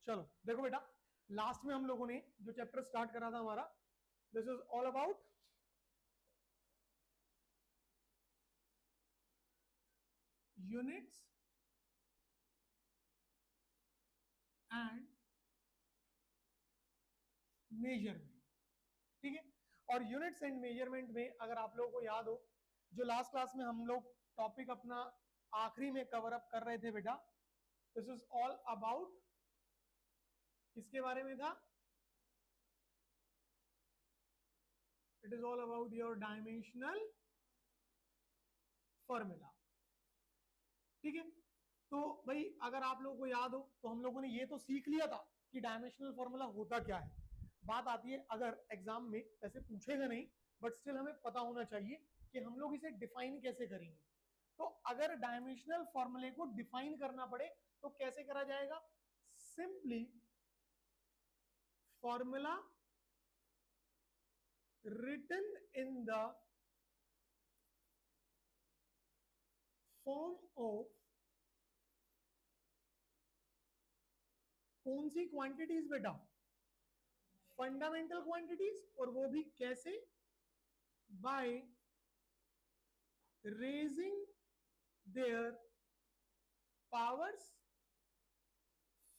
चलो देखो बेटा, लास्ट में हम लोगों ने जो चैप्टर स्टार्ट करा था हमारा, this is all about units and measurement. ठीक है, और यूनिट्स एंड मेजरमेंट में अगर आप लोगों को याद हो, जो लास्ट क्लास में हम लोग टॉपिक अपना आखिरी में कवर अप कर रहे थे बेटा, दिस इज ऑल अबाउट किसके बारे में था? It is all about your dimensional formula. ठीक है, तो भाई अगर आप लोगों को याद हो तो हम लोगों ने ये तो सीख लिया था कि डायमेंशनल फॉर्मूला होता क्या है। बात आती है, अगर एग्जाम में वैसे पूछेगा नहीं बट स्टिल हमें पता होना चाहिए कि हम लोग इसे डिफाइन कैसे करेंगे। तो अगर डायमेंशनल फॉर्मूले को डिफाइन करना पड़े तो कैसे करा जाएगा? Simply formula written in the form of कौन सी क्वांटिटीज बेटा? Fundamental quantities. और वो भी कैसे? By raising their powers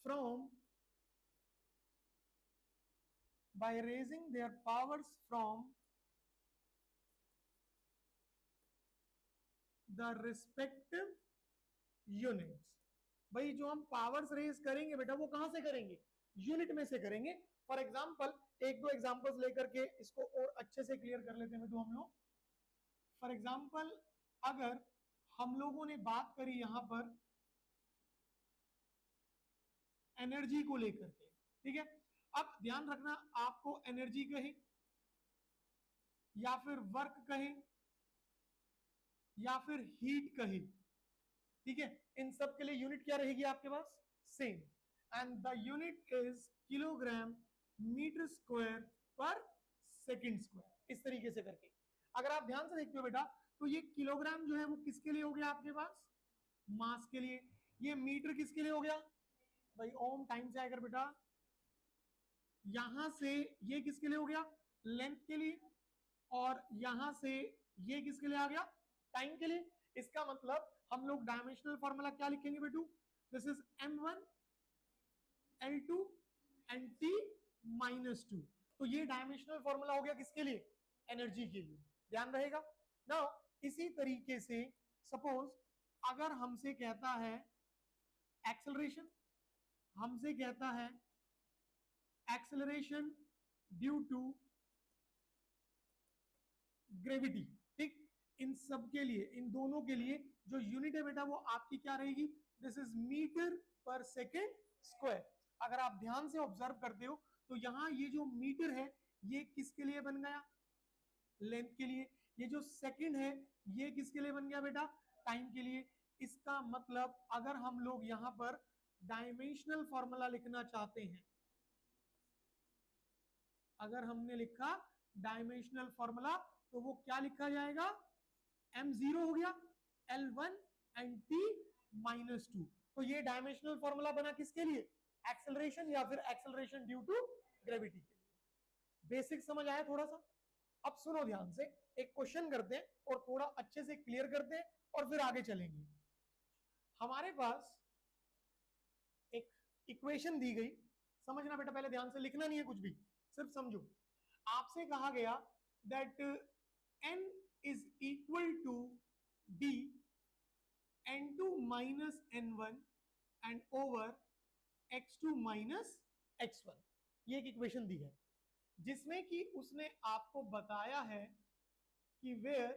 from the respective units. भाई जो हम पावर्स रेज करेंगे बेटा वो कहां से करेंगे? यूनिट में से करेंगे। फॉर एग्जाम्पल एक दो एग्जाम्पल्स लेकर के इसको और अच्छे से क्लियर कर लेते हैं बेटू हम लोग। फॉर एग्जाम्पल अगर हम लोगों ने बात करी यहां पर एनर्जी को लेकर के, ठीक है, अब ध्यान रखना, आपको एनर्जी कहे या फिर वर्क कहे या फिर हीट कहे, ठीक है, इन सब के लिए यूनिट क्या रहेगी आपके पास? Same. And the unit is kilogram metre square per second square. इस तरीके से करके अगर आप ध्यान से देखते हो बेटा तो ये किलोग्राम जो है वो किसके लिए हो गया आपके पास? मास के लिए। ये मीटर किसके लिए हो गया? भाई ओम टाइम से आएगा बेटा। यहां से ये किसके लिए हो गया? लेंथ के लिए। और यहां से ये किसके लिए आ गया? टाइम के लिए। इसका मतलब हम लोग डायमेंशनल फॉर्मूला क्या लिखेंगे बेटू? This is m1 l2 and t -2। तो ये डायमेंशनल फॉर्मूला हो गया किसके लिए? एनर्जी के लिए। ध्यान रहेगा ना। इसी तरीके से सपोज अगर हमसे कहता है एक्सेलरेशन, हमसे कहता है एक्सेलरेशन ड्यू टू ग्रेविटी, ठीक, इन सब के लिए, इन दोनों के लिए जो यूनिट है बेटा वो आपकी क्या रहेगी? दिस इज मीटर पर सेकेंड स्क्वायर। अगर आप ध्यान से ऑब्जर्व करते हो तो यहां ये जो मीटर है ये किसके लिए बन गया? लेंथ के लिए। ये जो सेकंड है ये किसके लिए बन गया बेटा? टाइम के लिए। इसका मतलब अगर हम लोग यहां पर डायमेंशनल फॉर्मूला लिखना चाहते हैं, अगर हमने लिखा डायमेंशनल फॉर्मूला तो वो क्या लिखा जाएगा? m0 हो गया, l1 एंड t -2। तो ये डायमेंशनल फॉर्मूला बना किसके लिए? एक्सेलरेशन या फिर एक्सेलरेशन ड्यू टू ग्रेविटी के लिए। बेसिक समझ आया थोड़ा सा? अब सुनो ध्यान से, एक क्वेश्चन करते हैं और थोड़ा अच्छे से क्लियर करते हैं और फिर आगे चलेंगे। हमारे पास एक इक्वेशन दी गई, समझना बेटा, पहले ध्यान से, लिखना नहीं है कुछ भी, सिर्फ समझो। आपसे कहा गया that n is equal to d n2 minus n1 and over x2 minus x1। ये एक इक्वेशन दी है जिसमें कि उसने आपको बताया है कि वेयर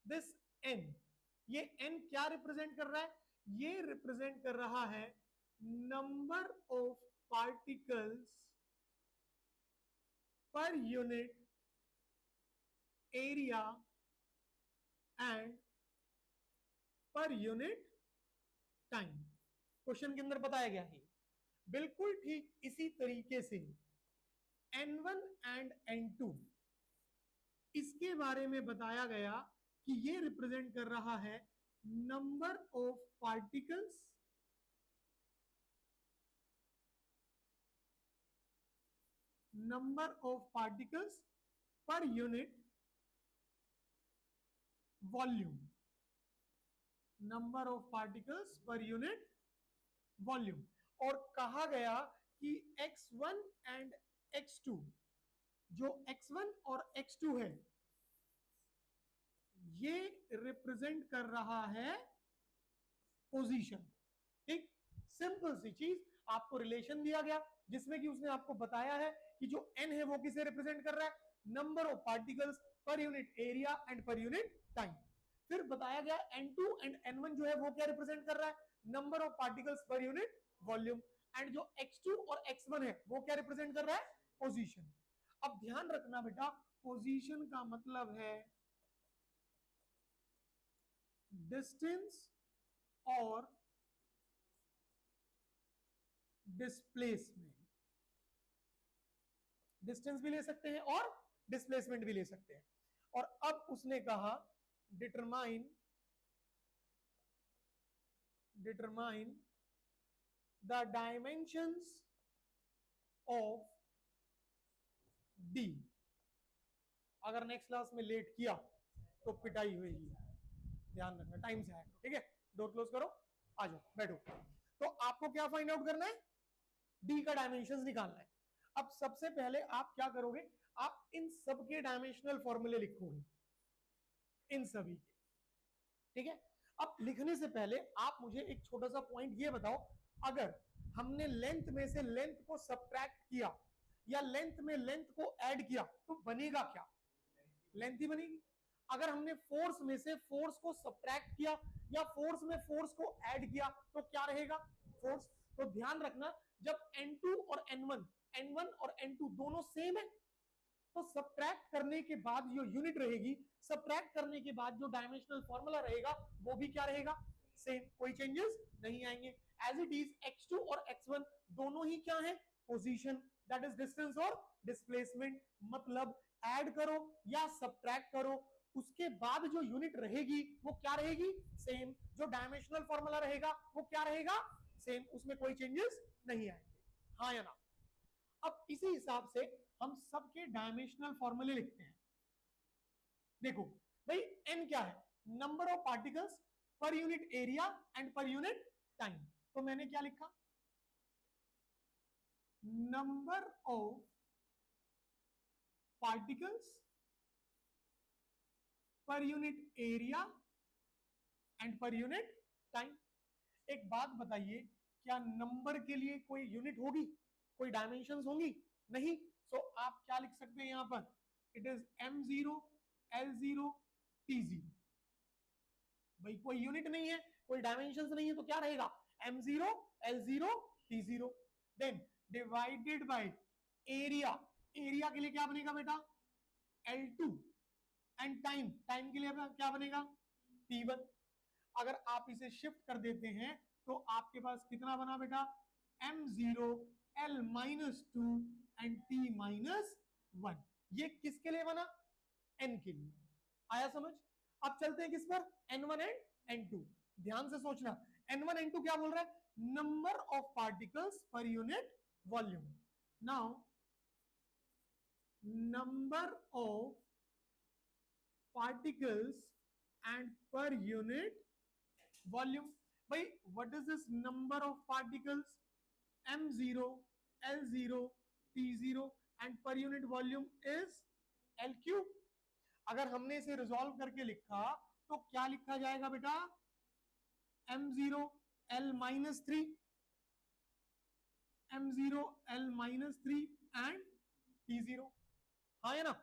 दिस n, ये n क्या रिप्रेजेंट कर रहा है? ये रिप्रेजेंट कर रहा है number of particles per unit area and per unit time. Question के अंदर बताया गया है बिल्कुल ठीक इसी तरीके से n1 एंड n2, इसके बारे में बताया गया कि ये रिप्रेजेंट कर रहा है number of particles number of particles per unit volume, number of particles per unit volume. और कहा गया कि x1 एंड x2, जो x1 और x2 है ये रिप्रेजेंट कर रहा है पोजीशन। ठीक, सिंपल सी चीज, आपको रिलेशन दिया गया जिसमें कि उसने आपको बताया है कि जो n है वो किसे रिप्रेजेंट कर रहा है, number of particles per unit area and per unit time. फिर बताया गया n2 एंड n1 जो है वो क्या रिप्रेजेंट कर रहा है, number of particles per unit volume. And जो x2 और x1 है वो क्या रिप्रेजेंट कर रहा है, पोजीशन। अब ध्यान रखना बेटा, पोजीशन का मतलब है डिस्टेंस और डिस्प्लेसमेंट। डिस्टेंस भी ले सकते हैं और डिस्प्लेसमेंट भी ले सकते हैं। और अब उसने कहा determine the dimensions of D. अगर नेक्स्ट क्लास में लेट किया तो पिटाई हुई, ध्यान रखना, टाइम से आया करो, ठीक है। डोर क्लोज करो, आ जाओ बैठो। तो आपको क्या फाइंड आउट करना है, डी का डायमेंशंस निकालना है। अब सबसे पहले आप क्या करोगे, आप इन सब के डायमेंशनल फॉर्मूले लिखोगे, इन सभी के, ठीक है। अब लिखने से पहले आप मुझे एक छोटा सा पॉइंट ये बताओ, अगर हमने लेंथ में से लेंथ को सब्ट्रैक्ट किया या लेंथ में लेंथ को ऐड किया तो बनेगा क्या, लेंथ ही बनेगी। अगर हमने फोर्स में से फोर्स को सब्ट्रैक्ट किया या फोर्स में फोर्स को ऐड किया तो क्या रहेगा, फोर्स। तो ध्यान रखना, जब N2 और N1 और N2 दोनों सेम है तो सब्ट्रैक्ट करने के बाद जो यूनिट रहेगी, सब्ट्रैक्ट करने के बाद जो डायमेंशनल फॉर्मूला रहेगा वो भी क्या रहेगा, सेम, कोई चेंजेस नहीं आएंगे। एज इट इज x2 और x1 दोनों ही क्या है, पोजीशन, दैट इज डिस्टेंस और डिस्प्लेसमेंट। मतलब ऐड करो या सब्ट्रैक्ट करो, उसके बाद जो यूनिट रहेगी वो क्या रहेगी, सेम। जो डायमेंशनल फॉर्मूला रहेगा वो क्या रहेगा, सेम, उसमें कोई चेंजेस नहीं आएंगे, हाँ या ना। अब इसी हिसाब से हम सबके डायमेंशनल फॉर्मूले लिखते हैं। देखो भाई, n क्या है, number of particles per unit area and per unit time. तो मैंने क्या लिखा, number of particles per unit area and per unit time. एक बात बताइए, क्या नंबर के लिए कोई यूनिट होगी, कोई डायमेंशंस होंगी, नहीं। सो आप क्या लिख सकते हैं यहां पर, it is m0 l0 t0। भाई कोई यूनिट नहीं है, कोई डायमेंशंस नहीं है, तो क्या रहेगा, m0 l0 t0। Then divided by area, area के लिए क्या बनेगा बेटा, l2। एंड टाइम, टाइम के लिए क्या बनेगा, t1। अगर आप इसे शिफ्ट कर देते हैं तो आपके पास कितना बना बेटा, m0 l-2 एंड t-1। ये किसके लिए बना, n के लिए, आया समझ। अब चलते हैं किस पर, n1 एंड n2। ध्यान से सोचना, n1 n2 क्या बोल रहा है, number of particles per unit volume. Now number of particles and per unit volume। भाई what is this number of particles, m0 l0 t0 and per unit volume is l cube। अगर हमने इसे resolve करके लिखा तो क्या लिखा जाएगा बेटा, m0 l-3, m0 l-3 and t0, हाँ है ना।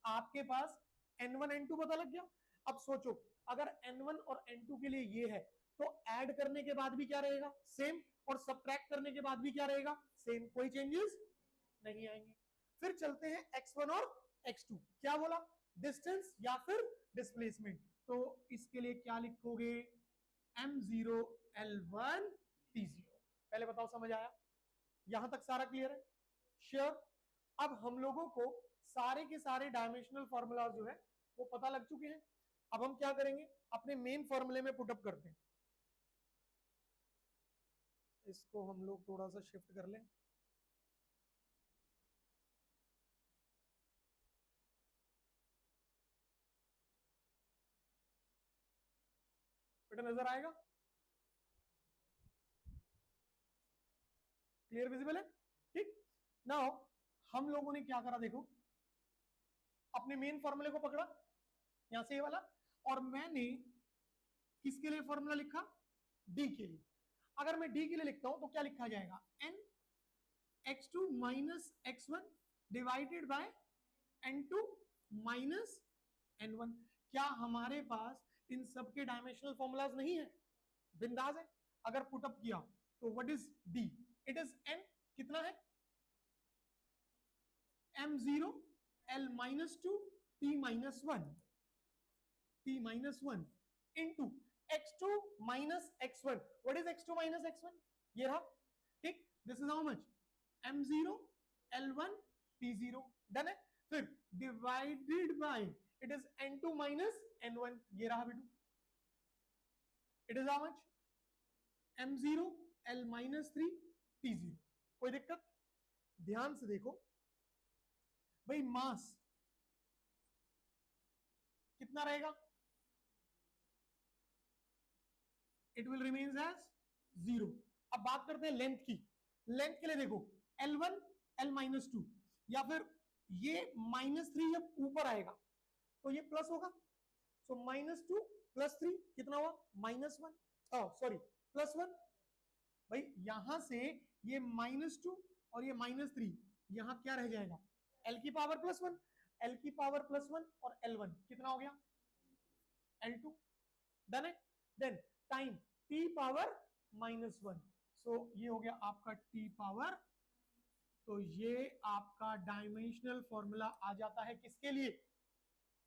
आपके पास n1 n2 पता लग गया। अब सोचो, अगर n1 और n2 के लिए ये है तो ऐड करने के बाद भी क्या रहेगा, सेम, और सब्ट्रैक्ट करने के बाद भी क्या रहेगा, सेम, कोई चेंजेस नहीं आएंगे। फिर चलते हैं x1 और x2, क्या बोला, डिस्टेंस या फिर डिस्प्लेसमेंट। तो इसके लिए क्या लिखोगे, m0 l1 t0। पहले बताओ समझ आया, यहां तक सारा क्लियर है, श्योर। अब हम लोगों को सारे के सारे डायमेंशनल फॉर्मूला जो है वो पता लग चुके हैं। अब हम क्या करेंगे, अपने मेन फॉर्मूले में पुटअप करते हैं। इसको हम लोग थोड़ा सा शिफ्ट कर लें, क्लियर नजर आएगा? क्लियर विजिबल है? ठीक। नाउ हम लोगों ने क्या करा, देखो अपने मेन फॉर्मूले को पकड़ा यहां से ये वाला, और मैंने किसके लिए फॉर्मूला लिखा? डी के लिए। अगर मैं डी के लिए लिखता हूं तो क्या लिखा जाएगा? N x2 minus x1 divided by n2 minus n1। क्या हमारे पास इन सब के डायमेंशनल फॉर्मूलाज नहीं है? बिंदास है। अगर पुटअप किया तो what is D? It is n, कितना है? m0 l minus 2 t minus 1 into x2 minus x1. What is x2 minus x1? ये रहा। ठीक, this is how much? m0 l1 t0। Done है। फिर divided by it is n2 minus n1। ये रहा बेटू। it is how much? m0 l minus 3 t0। कोई दिक्कत? ध्यान से देखो भाई, मास कितना रहेगा? It will remains as 0। अब बात करते हैं लेंथ की। लेंथ के लिए देखो L1 L माइनस 2, या फिर ये -3 जब ऊपर आएगा तो ये प्लस होगा। सो -2 + 3 कितना हुआ? -1। सॉरी +1। भाई यहां से ये -2 और ये -3, यहां क्या रह जाएगा? L की पावर +1। L की पावर +1 और L1 कितना हो गया? L2। डन है। Then time t power -1। So ये हो गया आपका t पावर। तो ये आपका डायमेंशनल फॉर्मूला आ जाता है किसके लिए?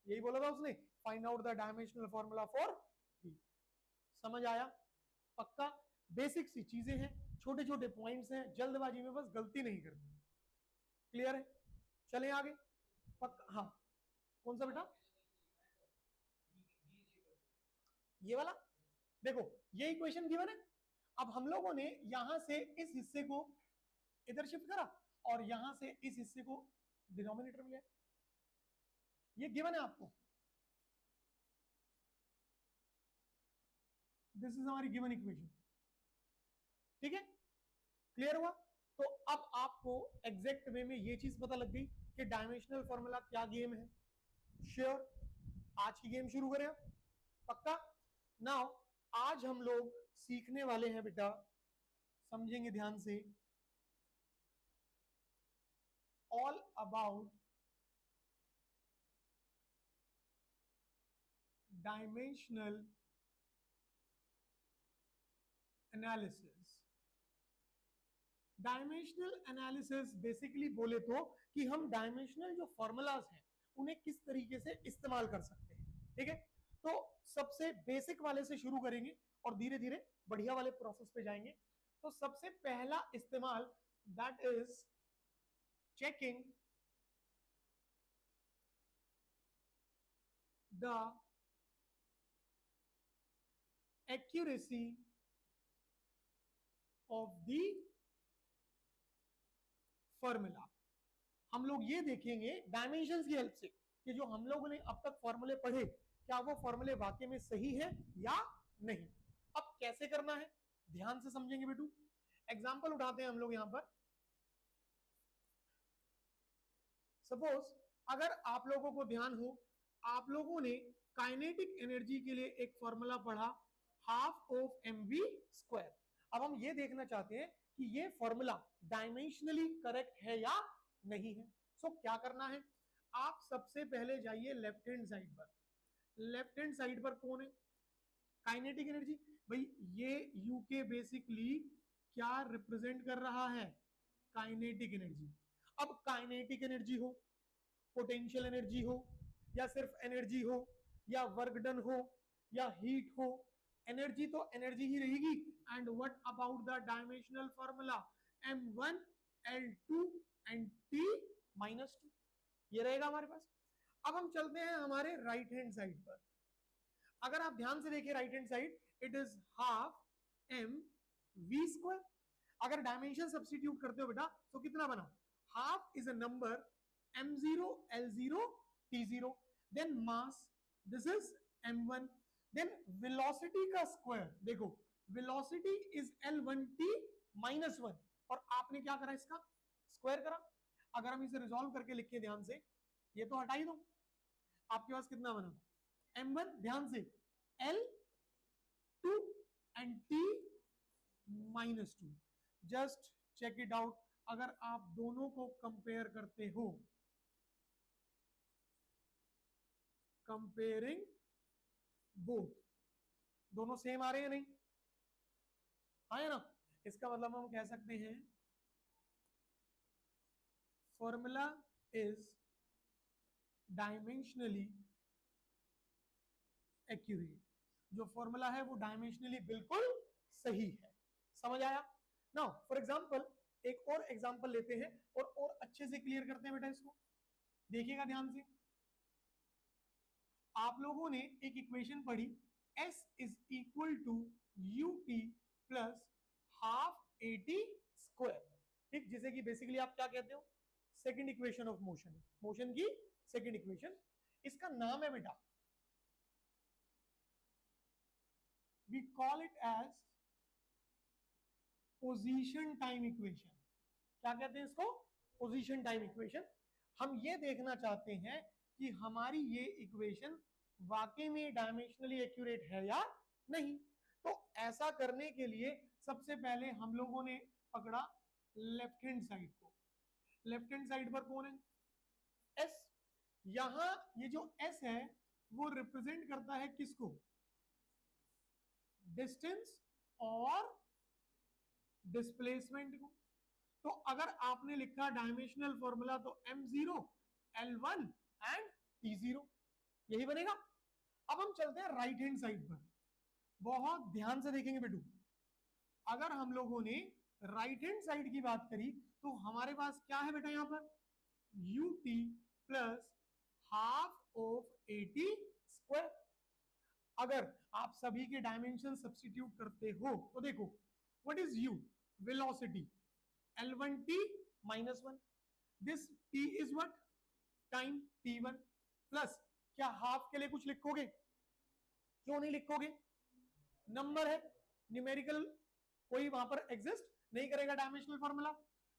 यही बोला था उसने, find out the dimensional formula for t। समझ आया? पक्का? बेसिक सी चीजें हैं, छोटे छोटे पॉइंट्स हैं, जल्दबाजी में बस गलती नहीं करनी। क्लियर है? चलें आगे। पक्का? हाँ, कौन सा बेटा? ये वाला। देखो ये इक्वेशन गिवन है। अब हम लोगों ने यहां से इस हिस्से को इधर शिफ्ट करा और यहां से इस हिस्से को डिनोमिनेटर में लिया। ये गिवन है आपको। दिस इज हमारी गिवन इक्वेशन। ठीक है? क्लियर हुआ? तो अब आपको एग्जैक्ट वे में ये चीज पता लग गई कि डायमेंशनल फॉर्मूला क्या गेम है। श्योर? आज की गेम शुरू करें? पक्का? नाउ आज हम लोग सीखने वाले हैं बेटा, समझेंगे ध्यान से, all about dimensional analysis. Dimensional analysis basically बोले तो कि हम डायमेंशनल जो फॉर्मूलाज हैं उन्हें किस तरीके से इस्तेमाल कर सकते हैं। ठीक है? तो सबसे बेसिक वाले से शुरू करेंगे और धीरे धीरे बढ़िया वाले प्रोसेस पे जाएंगे। तो सबसे पहला इस्तेमाल, that is checking the accuracy of the formula. हम लोग ये देखेंगे डायमेंशंस की हेल्प से कि जो हम लोगों ने अब तक फॉर्मूले पढ़े, क्या वो फॉर्मूले वाकई में सही है या नहीं। अब कैसे करना है ध्यान से समझेंगे बेटू। एग्जांपल उठाते हैं हम लोग यहां पर। सपोज अगर आप लोगों को ध्यान हो, आप लोगों ने काइनेटिक एनर्जी के लिए एक फॉर्मूला पढ़ा, ½ mv²। अब हम ये देखना चाहते हैं कि ये फॉर्मूला डायमेंशनली करेक्ट है या नहीं है। सो क्या करना है, आप सबसे पहले जाइए लेफ्ट हैंड साइड पर। लेफ्ट हैंड साइड पर कौन है? Kinetic energy. भाई ये यूके बेसिकली क्या रिप्रेजेंट कर रहा है? Kinetic energy. अब काइनेटिक एनर्जी हो, पोटेंशियल एनर्जी हो, या सिर्फ एनर्जी हो, या वर्क डन हो, या हीट हो, एनर्जी तो एनर्जी ही रहेगी। And what about the dimensional formula? m1 l2 and t -2। ये रहेगा हमारे पास। अब हम चलते हैं हमारे राइट हैंड साइड पर। अगर आप ध्यान से देखिए right hand side, it is ½ mv²। अगर डायमेंशन सब्स्टिट्यूट करते हो बेटा तो कितना बना? Half is a number, m0 l0 t0, then mass, this is m1। Then velocity का स्क्वायर, देखो वेलोसिटी इज L1t माइनस 1, और आपने क्या करा, इसका स्क्वायर करा। अगर हम इसे रिजॉल्व करके लिखे ध्यान से, ये तो हटा ही दो, आपके पास कितना बना, m1, ध्यान से L2 and t minus 2। Just check it out, अगर आप दोनों को कंपेयर करते हो, कंपेयरिंग बोथ, दोनों सेम आ रहे हैं नहीं, हाँ है ना। इसका मतलब हम कह सकते हैं फॉर्मूला इज डायमेंशनली एक्यूरेट, जो फॉर्मूला है वो डायमेंशनली बिल्कुल सही है। समझ आया? नाउ फॉर एग्जांपल एक और एग्जांपल लेते हैं और अच्छे से क्लियर करते हैं बेटा इसको, देखिएगा ध्यान से। आप लोगों ने एक इक्वेशन पढ़ी, S is equal to u t plus half a t square, ठीक, जिसे कि बेसिकली आप क्या कहते हो, second equation of motion, motion की सेकंड इक्वेशन। इसका नाम है बेटा, we call it as position time equation. क्या कहते हैं इसको, पोजीशन टाइम इक्वेशन। हम ये देखना चाहते हैं कि हमारी ये इक्वेशन वाकई में डायमेंशनली एक्यूरेट है या नहीं। तो ऐसा करने के लिए सबसे पहले हम लोगों ने पकड़ा लेफ्ट हैंड साइड को। लेफ्ट हैंड साइड पर कौन है, एस। यहां ये जो एस है वो रिप्रेजेंट करता है किसको, डिस्टेंस और डिस्प्लेसमेंट को। तो अगर आपने लिखा डायमेंशनल फॉर्मूला तो m0, L1 एंड t0, यही बनेगा। अब हम चलते हैं राइट हैंड साइड पर, बहुत ध्यान से देखेंगे बेटू। अगर हम लोगों ने राइट हैंड साइड की बात करी तो हमारे पास क्या है बेटा, यहां पर you t plus half of A t square. अगर आप सभी के डायमेंशन सब्स्टिट्यूट करते हो तो देखो, what is you, velocity L1t minus 1, this t is what, time t1 plus, क्या हाफ के लिए कुछ लिखोगे, क्यों नहीं लिखोगे, नंबर है, न्यूमेरिकल कोई वहां पर एग्जिस्ट नहीं करेगा dimensional formula.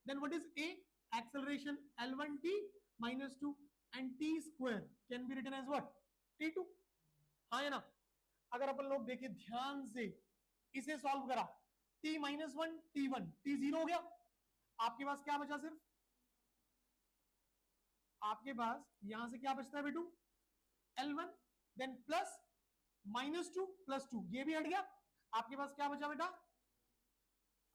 Then what is a, acceleration L1t minus 2 and t square can be written as what, t2, हाँ है ना। अगर अपन लोग देखिए ध्यान से, इसे सॉल्व करा, t minus 1 t1 t0 हो गया, आपके पास क्या बचा, सिर्फ आपके पास यहां से क्या बचता है बेटू, L1, देन प्लस -2 प्लस 2, ये भी हट गया, आपके पास क्या बचा बेटा।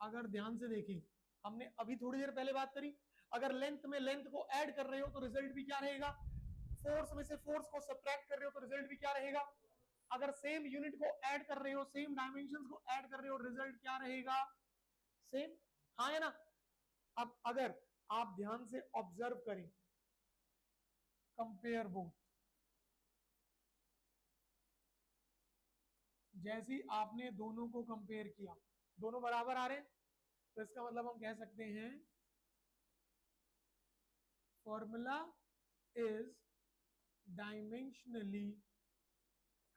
अगर ध्यान से देखें, हमने अभी थोड़ी देर पहले बात करी, अगर लेंथ में लेंथ को ऐड कर रहे हो तो रिजल्ट भी क्या रहेगा, फोर्स में से फोर्स को सब्ट्रैक्ट कर रहे हो तो रिजल्ट भी क्या रहेगा। अगर सेम यूनिट को ऐड कर रहे हो, सेम डायमेंशंस को ऐड कर रहे हो, रिजल्ट क्या रहेगा, सेम, हाँ है ना। अब अगर आप ध्यान से ऑब्जर्व करें, कंपेयर बोथ, जैसे ही आपने दोनों को कंपेयर किया, दोनों बराबर आ रहे हैं, तो इसका मतलब हम कह सकते हैं फॉर्मूला इज डायमेंशनली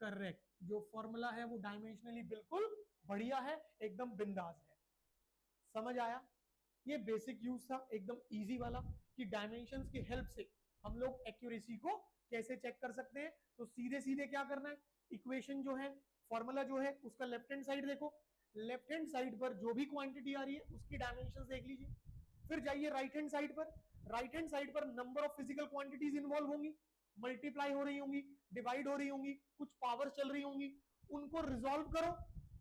करेक्ट। जो फॉर्मूला है वो डायमेंशनली बिल्कुल बढ़िया है, एकदम बिंदास है। समझ आया? ये बेसिक यूज था, एकदम इजी वाला, कि डायमेंशंस की हेल्प से हम लोग एक्यूरेसी को कैसे चेक कर सकते हैं। तो सीधे सीधे क्या करना है, इक्वेशन जो है, फॉर्मूला जो है, उसका लेफ्ट हैंड साइड देखो, लेफ्ट हैंड साइड पर जो भी क्वांटिटी आ रही है उसकी डायमेंशंस देख लीजिए। फिर जाइए राइट हैंड साइड पर, राइट हैंड साइड पर number of physical quantities involve होंगी, मल्टीप्लाई हो रही होंगी, डिवाइड हो रही होंगी, कुछ पावर चल रही होंगी, उनको रिजॉल्व करो।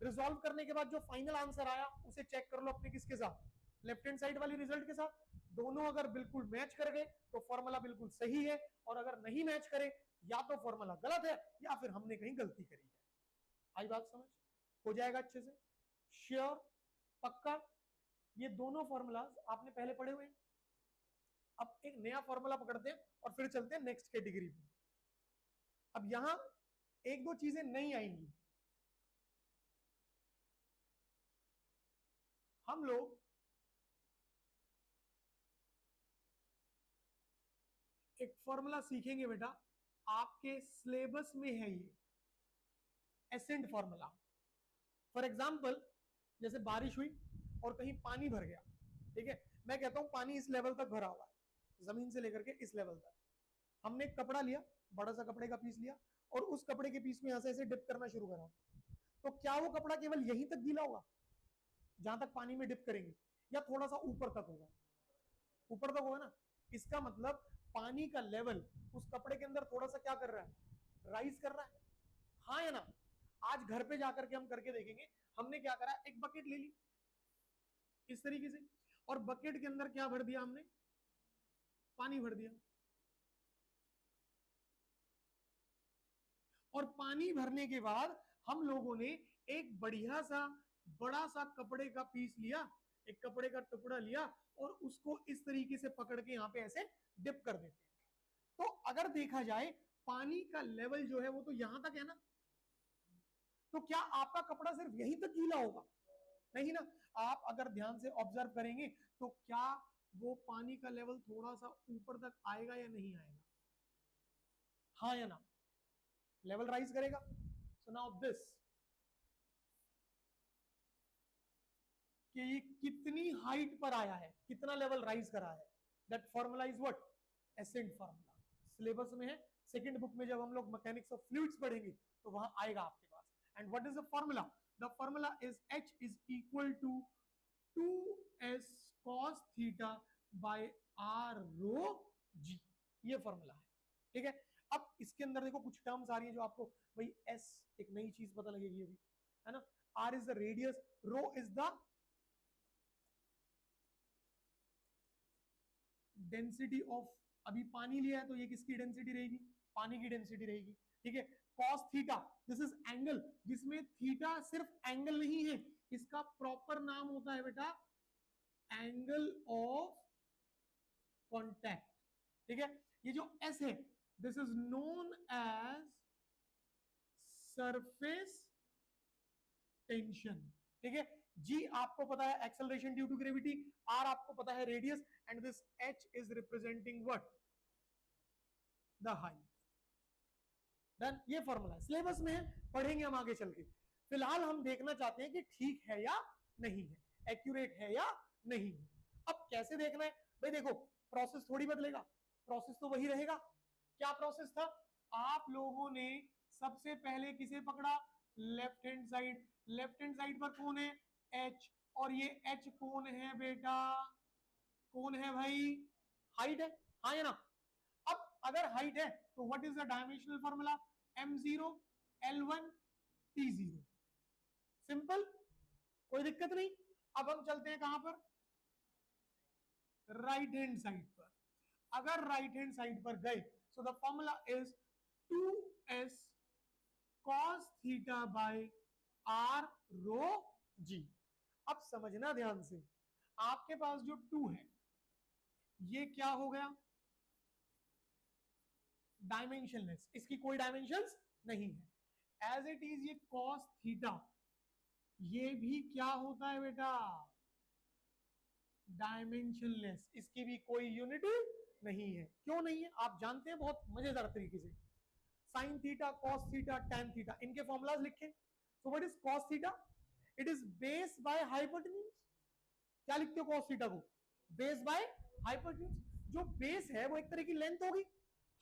रिजॉल्व करने के बाद जो फाइनल आंसर आया उसे चेक कर लो अपने किसके साथ, लेफ्ट हैंड साइड वाली रिजल्ट के साथ। दोनों अगर बिल्कुल मैच कर गए तो फॉर्मूला बिल्कुल सही है, और अगर नहीं मैच करे या तो फॉर्मूला गलत है या फिर हमने कहीं गलती करी है। आई बात समझ? हो जाएगा अच्छे से, श्योर, पक्का। ये दोनों फॉर्मूलाज आपने पहले पढ़े हुए हैं। अब एक नया फॉर्मूला पकड़ते हैं और फिर चलते हैं नेक्स्ट कैटेगरी पे। अब यहां एक दो चीजें नहीं आएंगी। हम लोग एक फॉर्मूला सीखेंगे बेटा, आपके सिलेबस में है ये, एसेंट फॉर्मूला। फॉर एग्जाम्पल जैसे बारिश हुई और कहीं पानी भर गया, ठीक है, मैं कहता हूं पानी इस लेवल तक भरा हुआ है, जमीन से लेकर के इस लेवल तक। हमने एक कपड़ा लिया, बड़ा सा कपड़े का पीस लिया और उस कपड़े के पीस में यहां से ऐसे डिप करना शुरू करा, तो क्या वो कपड़ा केवल यहीं तक गीला होगा जहां तक पानी में डिप करेंगे, या थोड़ा सा ऊपर तक होगा? ऊपर तक होगा ना। इसका मतलब पानी का लेवल उस कपड़े के अंदर थोड़ा सा क्या कर रहा है, राइज कर रहा है, हाँ या ना। आज घर पे जाकर के हम करके देखेंगे। हमने क्या करा, एक बकेट ले ली इस तरीके से, और बकेट के अंदर क्या भर दिया हमने, पानी भर दिया। और पानी भरने के बाद हम लोगों ने एक बढ़िया सा बड़ा सा कपड़े का पीस लिया, एक कपड़े का टुकड़ा लिया और उसको इस तरीके से पकड़ के यहां पे ऐसे डिप कर देते हैं। तो अगर देखा जाए पानी का लेवल जो है वो तो यहां तक है ना, तो क्या आपका कपड़ा सिर्फ यहीं तक गीला होगा? नहीं ना। आप अगर ध्यान से ऑब्जर्व करेंगे तो क्या वो पानी का लेवल थोड़ा सा ऊपर तक आएगा या नहीं आएगा, हाँ या ना? लेवल राइज करेगा। सो नाउ दिस, कि ये कितनी हाइट पर आया है, कितना लेवल राइज करा है, that formula is what, ascent formula. Syllabus में है, सेकंड बुक में जब हम लोग मैकेनिक्स ऑफ फ्लूइड्स पढ़ेंगे तो वहां आएगा आपके पास। And what is the formula? The formula is H is equal to 2s cos theta by r rho g। ये फॉर्मूला है, ठीक है। अब इसके अंदर देखो कुछ टर्म्स आ रही है जो आपको, भाई s एक नई चीज पता लगेगी अभी, है ना। r is the radius, rho is the density of, अभी पानी लिया है तो ये किसकी डेंसिटी रहेगी, पानी की डेंसिटी रहेगी, ठीक है। Cos theta, this is angle, जिसमें थीटा सिर्फ एंगल नहीं है, इसका प्रॉपर नाम होता है बेटा एंगल ऑफ कॉन्टैक्ट, ठीक है। ये जो एस है this is known as surface tension, ठीक है। जी आपको पता है acceleration due to gravity, r आपको पता है radius, and this h is representing what, the height. Done, ये फॉर्मूला है, सिलेबस में है, पढ़ेंगे हम आगे चल के। फिलहाल हम देखना चाहते हैं कि ठीक है या नहीं है, एक्यूरेट है या नहीं है। अब कैसे देखना है भाई, देखो प्रोसेस थोड़ी बदलेगा, प्रोसेस तो वही रहेगा। क्या प्रोसेस था, आप लोगों ने सबसे पहले किसे पकड़ा, left hand side, left hand side पर कौन है, एच, और ये एच कौन है बेटा, कौन है भाई, हाइट है, हाँ या ना। अब अगर हाइट है तो what is the dimensional formula, m0 l1 t0, simple, कोई दिक्कत नहीं। अब हम चलते हैं कहां पर, राइट हैंड साइड पर। अगर राइट हैंड साइड पर गए so the formula is 2s cos theta by r rho g। अब समझना ध्यान से, आपके पास जो 2 है ये क्या हो गया, डायमेंशनलेस, इसकी कोई डायमेंशंस नहीं है। एज इट इज ये cos थीटा, ये भी क्या होता है बेटा, डायमेंशनलेस, इसकी भी कोई यूनिट नहीं है। क्यों नहीं है आप जानते हैं बहुत मजेदार तरीके से, sine theta, cos theta, tan theta, इनके फॉर्मूलाज लिखे। So what is cos theta, it is base by hypotenuse. क्या लिखते हो कॉस थीटा को, बेस बाय हाइपोटेन्यूज। जो बेस है वो एक तरह की लेंथ होगी,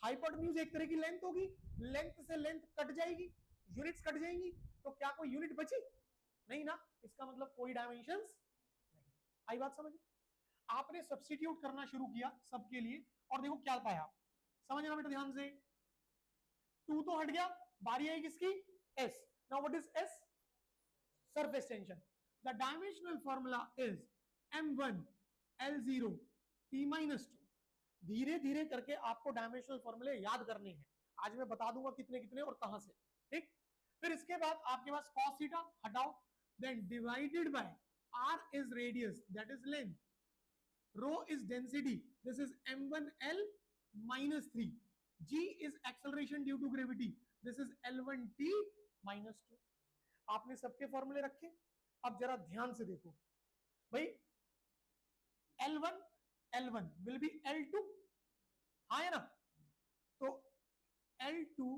हाइपोटेन्यूज एक तरह की लेंथ होगी, लेंथ से लेंथ कट जाएगी, यूनिट्स कट जाएंगी, तो क्या कोई यूनिट बची, नहीं ना। इसका मतलब कोई डायमेंशंस नहीं। आई बात समझ, आपने सब्स्टिट्यूट करना शुरू किया सबके लिए और देखो क्या पाया, समझना बेटा ध्यान से। 2 तो हट गया, बारी आई किसकी, s। Now what is s, surface tension. The dimensional formula is m1 l0 t-2। धीरे धीरे करके आपको डायमेंशनल फॉर्मूले याद करने हैं, आज मैं बता दूंगा कितने कितने और कहां से, ठीक। फिर इसके बाद आपके पास cos थीटा हटाओ, then divided by r is radius that is length, rho is density, this is m1l minus 3, g is acceleration due to gravity, this is l1t minus 2। आपने सबके फॉर्मूले रखे। अब जरा ध्यान से देखो भाई, l1 l1 will be l2, हाँ है ना। तो l2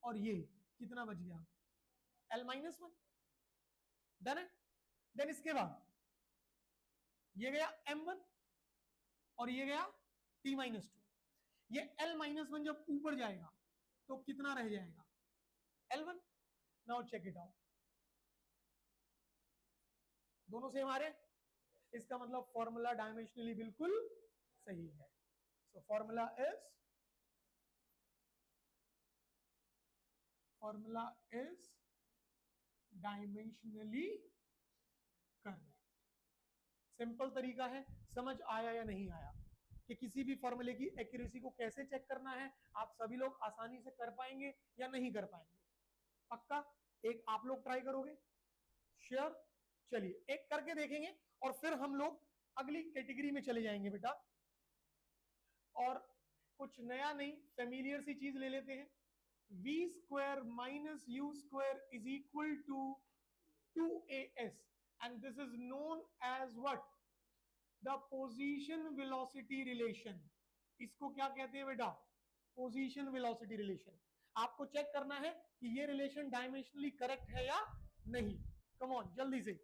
और ये कितना बच गया, L माइनस वन, डन है। देन इसके बाद ये गया M1 और ये गया T माइनस टू। ये L माइनस वन जब ऊपर जाएगा तो कितना रह जाएगा, L1। Now check it out, दोनों सेम आ रहे हैं, इसका मतलब फॉर्मूला डायमेंशनली बिल्कुल सही है। So formula is dimensionally correct. Simple तरीका है, समझ आया या नहीं आया कि किसी भी फॉर्मूले की एक्यूरेसी को कैसे चेक करना है, आप सभी लोग आसानी से कर पाएंगे या नहीं कर पाएंगे? पक्का एक आप लोग ट्राई करोगे? श्योर। चलिए एक करके देखेंगे और फिर हम लोग अगली कैटेगरी में चले जाएंगे बेटा, और कुछ नया नहीं फेमिलियर सी चीज ले लेते हैं। v square minus u square is equal to 2as and this is known as what, the position velocity relation। इसको क्या कहते हैं बेटा, पोजीशन वेलोसिटी रिलेशन। आपको चेक करना है कि ये रिलेशन डायमेंशनली करेक्ट है या नहीं। कम ऑन जल्दी से,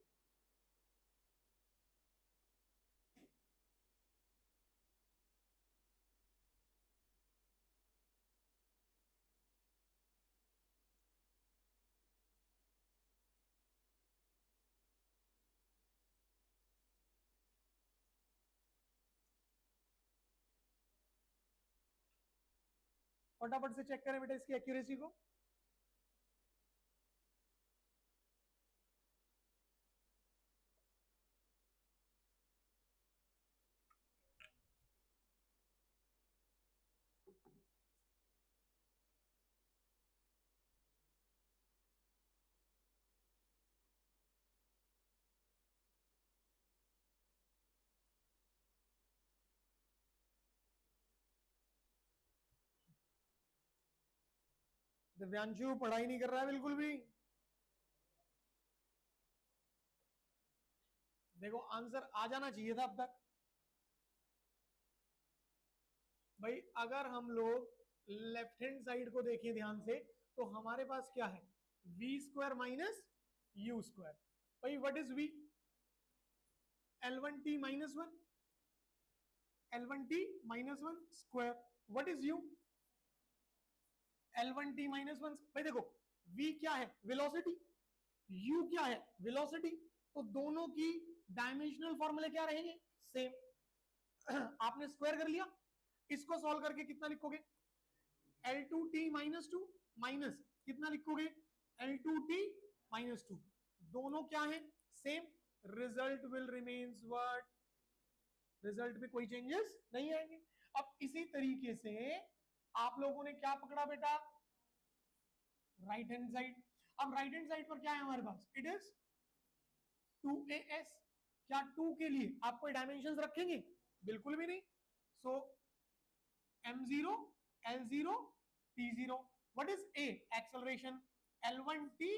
फटाफट से चेक करें बेटा इसकी एक्यूरेसी को। दिव्यांशु पढ़ाई नहीं कर रहा है बिल्कुल भी। देखो आंसर आ जाना चाहिए था अब तक भाई। अगर हम लोग लेफ्ट हैंड साइड को देखें ध्यान से तो हमारे पास क्या है, v square minus u square. भाई what is v, L1t minus one, L1t minus one square. What is u, L1t minus one. भाई देखो v क्या है, वेलोसिटी, u क्या है, वेलोसिटी, तो दोनों की डायमेंशनल फॉर्मूले क्या रहेंगे, सेम। आपने स्क्वायर कर लिया, इसको सॉल्व करके कितना लिखोगे, L2t माइनस टू माइनस कितना लिखोगे, L2t माइनस टू। दोनों क्या है, same. Result will remains what, result में कोई चेंजेस नहीं आएंगे। अब इसी तरीके से आप लोगों ने क्या पकड़ा बेटा, राइट हैंड साइड। अब राइट हैंड साइड पर क्या है हमारे पास, इट इज 2as। क्या 2 के लिए आप कोई डायमेंशंस रखेंगे, बिल्कुल भी नहीं। सो m0 l0 t0। What is a, acceleration, l1t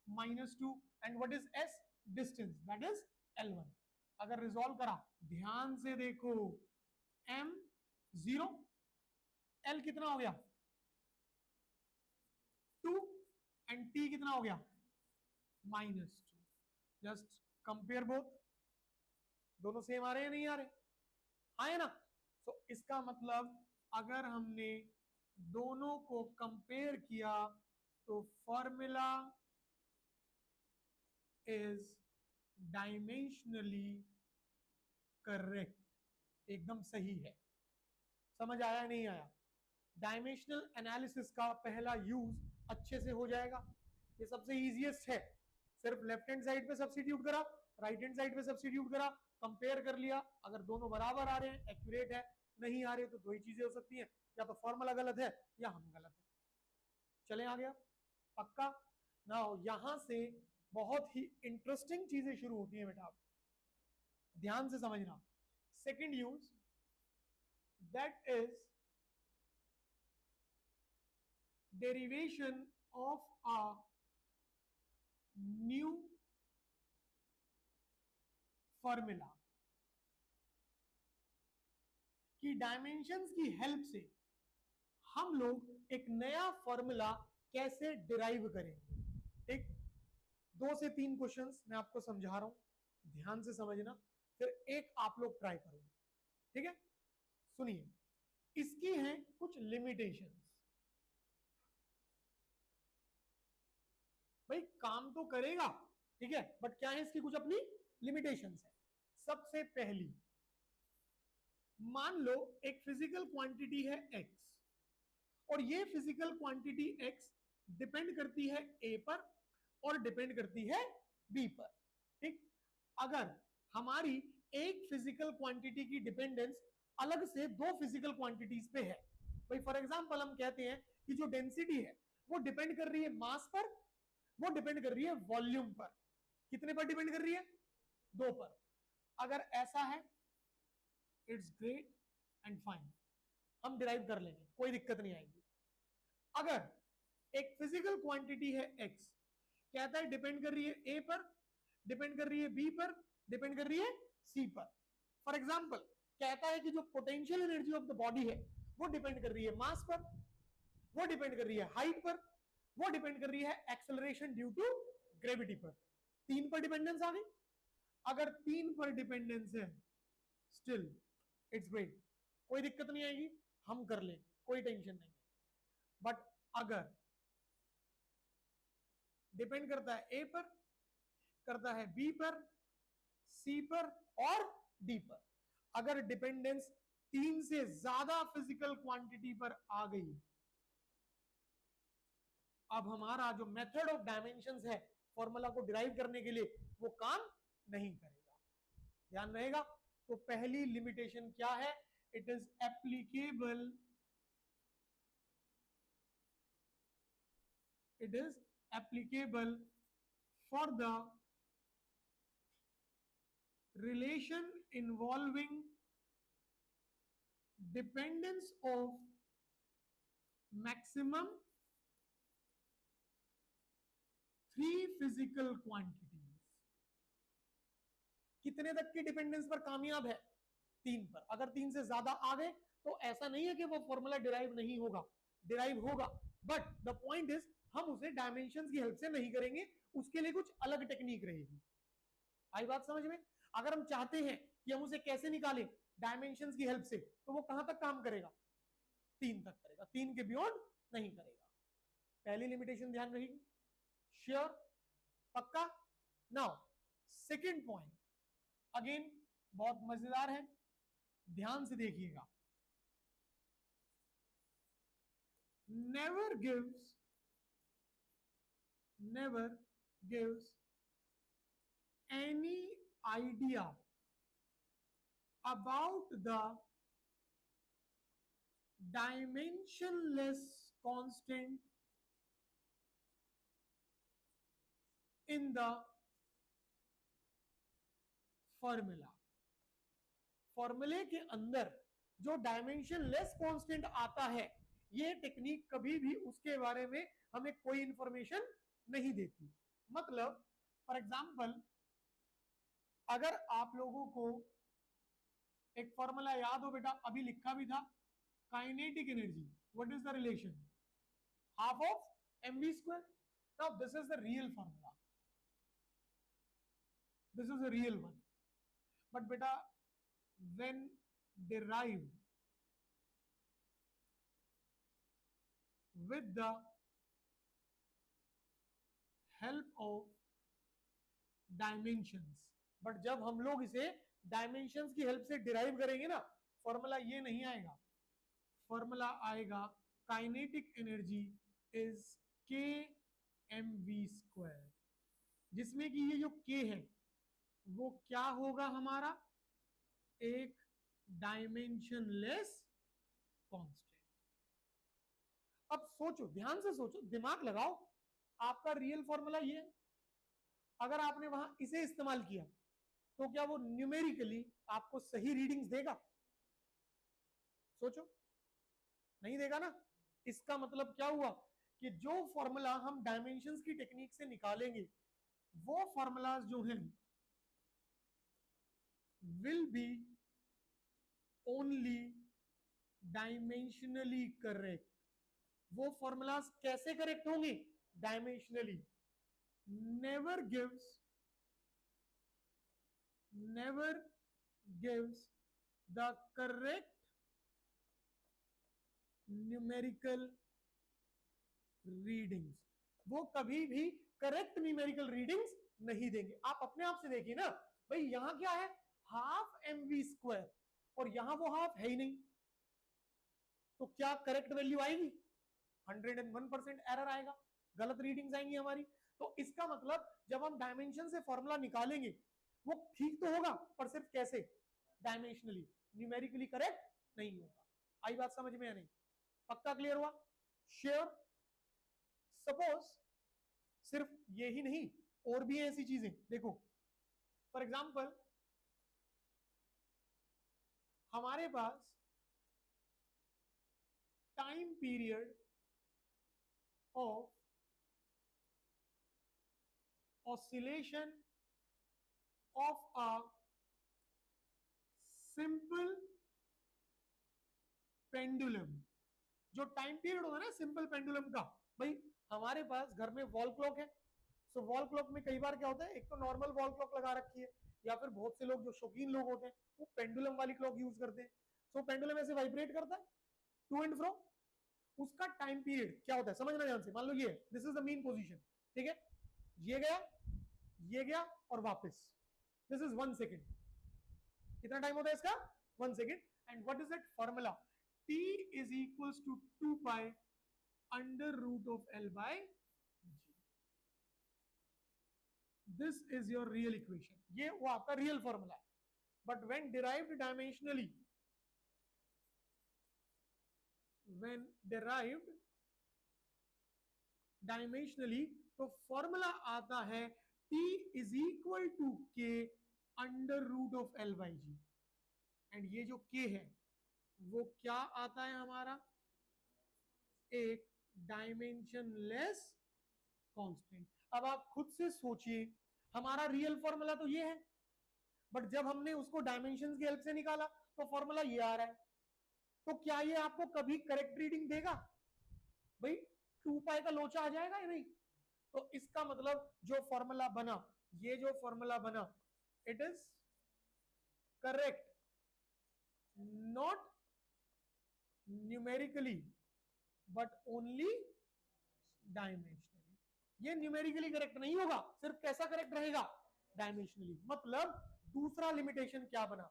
minus two, and what is s, distance, that is l1। अगर रिजॉल्व करा ध्यान से देखो, m0 l कितना हो गया 2 एंड t कितना हो गया minus two. Just compare both, दोनों सेम आ रहे हैं नहीं आ रहे, आए ना। सो इसका मतलब अगर हमने दोनों को कंपेयर किया तो फॉर्मूला इज डायमेंशनली करेक्ट, एकदम सही है। समझ आया नहीं आया? डायमेंशनल एनालिसिस का पहला यूज अच्छे से हो जाएगा, ये सबसे इजीएस्ट है। सिर्फ लेफ्ट हैंड साइड पे सब्स्टिट्यूट करा, राइट हैंड साइड पे सब्स्टिट्यूट करा, कंपेयर कर लिया, अगर दोनों बराबर आ रहे हैं, एक्यूरेट है, नहीं आ रहे तो दो ही चीजें हो सकती हैं, या तो फॉर्मूला गलत है या हम गलत है। चले आ गया पक्का ना। यहां से बहुत ही इंटरेस्टिंग चीजें शुरू होती हैं बेटा, ध्यान से समझना। Second use, that is derivation of a new formula, कि डायमेंशंस की हेल्प से हम लोग एक नया फॉर्मूला कैसे डिराइव करेंगे। ठीक, 2 से 3 क्वेश्चंस मैं आपको समझा रहा हूं, ध्यान से समझना, फिर एक आप लोग ट्राई करोगे, ठीक है? सुनिए, इसकी हैं कुछ लिमिटेशंस। भाई काम तो करेगा, ठीक है, बट क्या है इसकी कुछ अपनी लिमिटेशंस है। सबसे पहली, मान लो एक फिजिकल क्वांटिटी है x, और ये फिजिकल क्वांटिटी x डिपेंड करती है a पर और डिपेंड करती है b पर, ठीक? अगर हमारी एक फिजिकल क्वांटिटी की डिपेंडेंस अलग से दो फिजिकल क्वांटिटीज पे है, भाई फॉर एग्जांपल हम कहते हैं कि जो डेंसिटी है वो डिपेंड कर रही है मास पर, वो डिपेंड कर रही है वॉल्यूम पर। कितने पर डिपेंड कर रही है? दो पर। अगर ऐसा है, इट्स ग्रेट एंड फाइन, हम डिराइव कर लेंगे, कोई दिक्कत नहीं आएगी। अगर एक फिजिकल क्वांटिटी है x, कहता है डिपेंड कर रही है a पर, डिपेंड कर रही है b पर, डिपेंड कर रही है c पर। फॉर एग्जांपल कहता है कि जो potential energy of the body है वो डिपेंड कर रही है मास पर, वो डिपेंड कर रही है हाइट पर, वो डिपेंड कर रही है एक्सेलरेशन ड्यू टू ग्रेविटी पर। 3 पर डिपेंडेंस आ गई। अगर 3 पर डिपेंडेंस है, स्टिल इट्स ग्रेट, कोई दिक्कत नहीं आएगी, हम कर लेंगे, कोई टेंशन नहीं है। बट अगर डिपेंड करता है ए पर, करता है बी पर, सी पर और डी पर, अगर डिपेंडेंस 3 से ज्यादा फिजिकल क्वांटिटी पर आ गई, अब हमारा जो मेथड ऑफ डायमेंशंस है फॉर्मूला को डिराइव करने के लिए, वो काम नहीं करेगा। ध्यान रहेगा। तो पहली लिमिटेशन क्या है? It is applicable, it is applicable for the relation involving dependence of maximum 3 physical quantities। कितने तक की डिपेंडेंस पर कामयाब है? 3 पर। अगर 3 से ज्यादा आ गए तो ऐसा नहीं है कि वो फॉर्मूला डिराइव नहीं होगा, डिराइव होगा, बट द पॉइंट इज हम उसे डायमेंशंस की हेल्प से नहीं करेंगे, उसके लिए कुछ अलग टेक्निक रहेगी। आई बात समझ में? अगर हम चाहते हैं कि हम उसे कैसे निकालें डायमेंशंस की हेल्प से, तो वो कहां तक काम करेगा? 3 तक करेगा, 3 के बियॉन्ड नहीं करेगा। पहली लिमिटेशन ध्यान रहेगी, श्योर, पक्का? नाउ सेकेंड पॉइंट अगेन बहुत मजेदार है, ध्यान से देखिएगा। never gives any idea about the dimensionless constant in the formula। फॉर्मूले के अंदर जो डायमेंशनलेस कांस्टेंट आता है, ये टेक्निक कभी भी उसके बारे में हमें कोई इंफॉर्मेशन नहीं देती। मतलब फॉर एग्जांपल अगर आप लोगों को एक फॉर्मूला याद हो बेटा, अभी लिखा भी था, kinetic energy, what is the relation? Half of mv square. Now this is the real formula, this is the real one, but बेटा when derived with the help of dimensions, but जब हम लोग इसे डायमेंशंस की help से derive करेंगे ना, formula ये नहीं आएगा, फॉर्मूला आएगा काइनेटिक एनर्जी इज के mv स्क्वायर, जिसमें कि ये जो k है वो क्या होगा हमारा? एक डायमेंशनलेस कांस्टेंट। अब सोचो, ध्यान से सोचो, दिमाग लगाओ, आपका रियल फॉर्मूला ये है, अगर आपने वहां इसे इस्तेमाल किया तो क्या वो न्यूमेरिकली आपको सही रीडिंग्स देगा? सोचो, नहीं देगा ना। इसका मतलब क्या हुआ कि जो फॉर्मूला हम डायमेंशंस की टेक्निक से निकालेंगे, वो फॉर्मूलाज जो हैं will be only dimensionally correct। वो फॉर्मूलाज कैसे करेक्ट होंगे? Dimensionally. never gives the correct numerical readings, वो कभी भी करेक्ट न्यूमेरिकल रीडिंग्स नहीं देंगे। आप अपने आप से देखिए ना भाई, यहां क्या है, हाफ एम वी स्क्वायर, और यहां वो हाफ है ही नहीं, तो क्या करेक्ट वैल्यू आएगी? 101% एरर आएगा, गलत रीडिंग्स आएंगी हमारी। तो इसका मतलब जब हम डायमेंशन से फॉर्मूला निकालेंगे वो ठीक तो होगा, पर सिर्फ कैसे, डायमेंशनली, न्यूमेरिकली करेक्ट नहीं होगा। आई बात समझ में या नहीं? पक्का क्लियर हुआ? श्योर? सपोज सिर्फ ये ही नहीं, और भी है ऐसी चीजें, देखो फॉर एग्जांपल हमारे पास time period of oscillation of a simple pendulum, जो टाइम पीरियड होगा ना सिंपल पेंडुलम का, भाई हमारे पास घर में वॉल क्लॉक है। सो वॉल क्लॉक में कई बार क्या होता है, एक तो नॉर्मल वॉल क्लॉक लगा रखी है, या फिर बहुत से लोग जो शौकीन लोग होते हैं वो पेंडुलम वाली क्लॉक यूज करते हैं। सो पेंडुलम ऐसे वाइब्रेट करता है टू एंड फ्रो, उसका टाइम पीरियड क्या होता है समझना ध्यान से। मान लो ये this is the main position, ठीक है, ये गया और वापस, दिस इज 1 सेकेंड। कितना टाइम होता है इसका? 1 second. And what is that formula? T is equals to 2 pi under root of L by G. This is your real equation. ये वो आपका रियल फॉर्मूला है। But when derived dimensionally, तो formula आता है T is equal to K under root of L by G. And ये जो K है वो क्या आता है हमारा? एक डायमेंशनलेस कांस्टेंट। अब आप खुद से सोचिए, हमारा रियल फॉर्मूला तो ये है, बट जब हमने उसको डायमेंशंस की हेल्प से निकाला तो फॉर्मूला ये आ रहा है। तो क्या ये आपको कभी करेक्ट रीडिंग देगा? भाई 2 पाई का लोचा आ जाएगा या नहीं? तो इसका मतलब जो फॉर्मूला बना, ये जो फॉर्मूला बना, it is correct not numerically but only dimensionally. ये न्यूमेरिकली करेक्ट नहीं होगा, सिर्फ कैसा करेक्ट रहेगा? डायमेंशनली। मतलब दूसरा लिमिटेशन क्या बना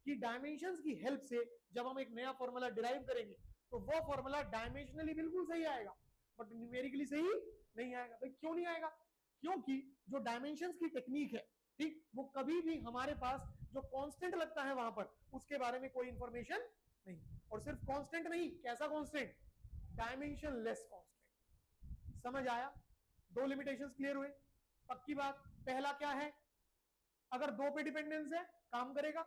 कि डायमेंशंस की हेल्प से जब हम एक नया फॉर्मूला डिराइव करेंगे तो वो फॉर्मूला डायमेंशनली बिल्कुल सही आएगा, बट न्यूमेरिकली सही नहीं आएगा। भाई क्यों नहीं आएगा? क्योंकि जो डायमेंशंस की टेक्निक है, ठीक, वो कभी भी हमारे पास जो कांस्टेंट लगता है वहां पर उसके बारे में कोई इंफॉर्मेशन नहीं। और सिर्फ कांस्टेंट नहीं, कैसा कांस्टेंट? Dimensionless constant. समझ आया? दो लिमिटेशंस क्लियर हुए? पक्की बात। पहला क्या है? अगर 2 पे डिपेंडेंस है काम करेगा,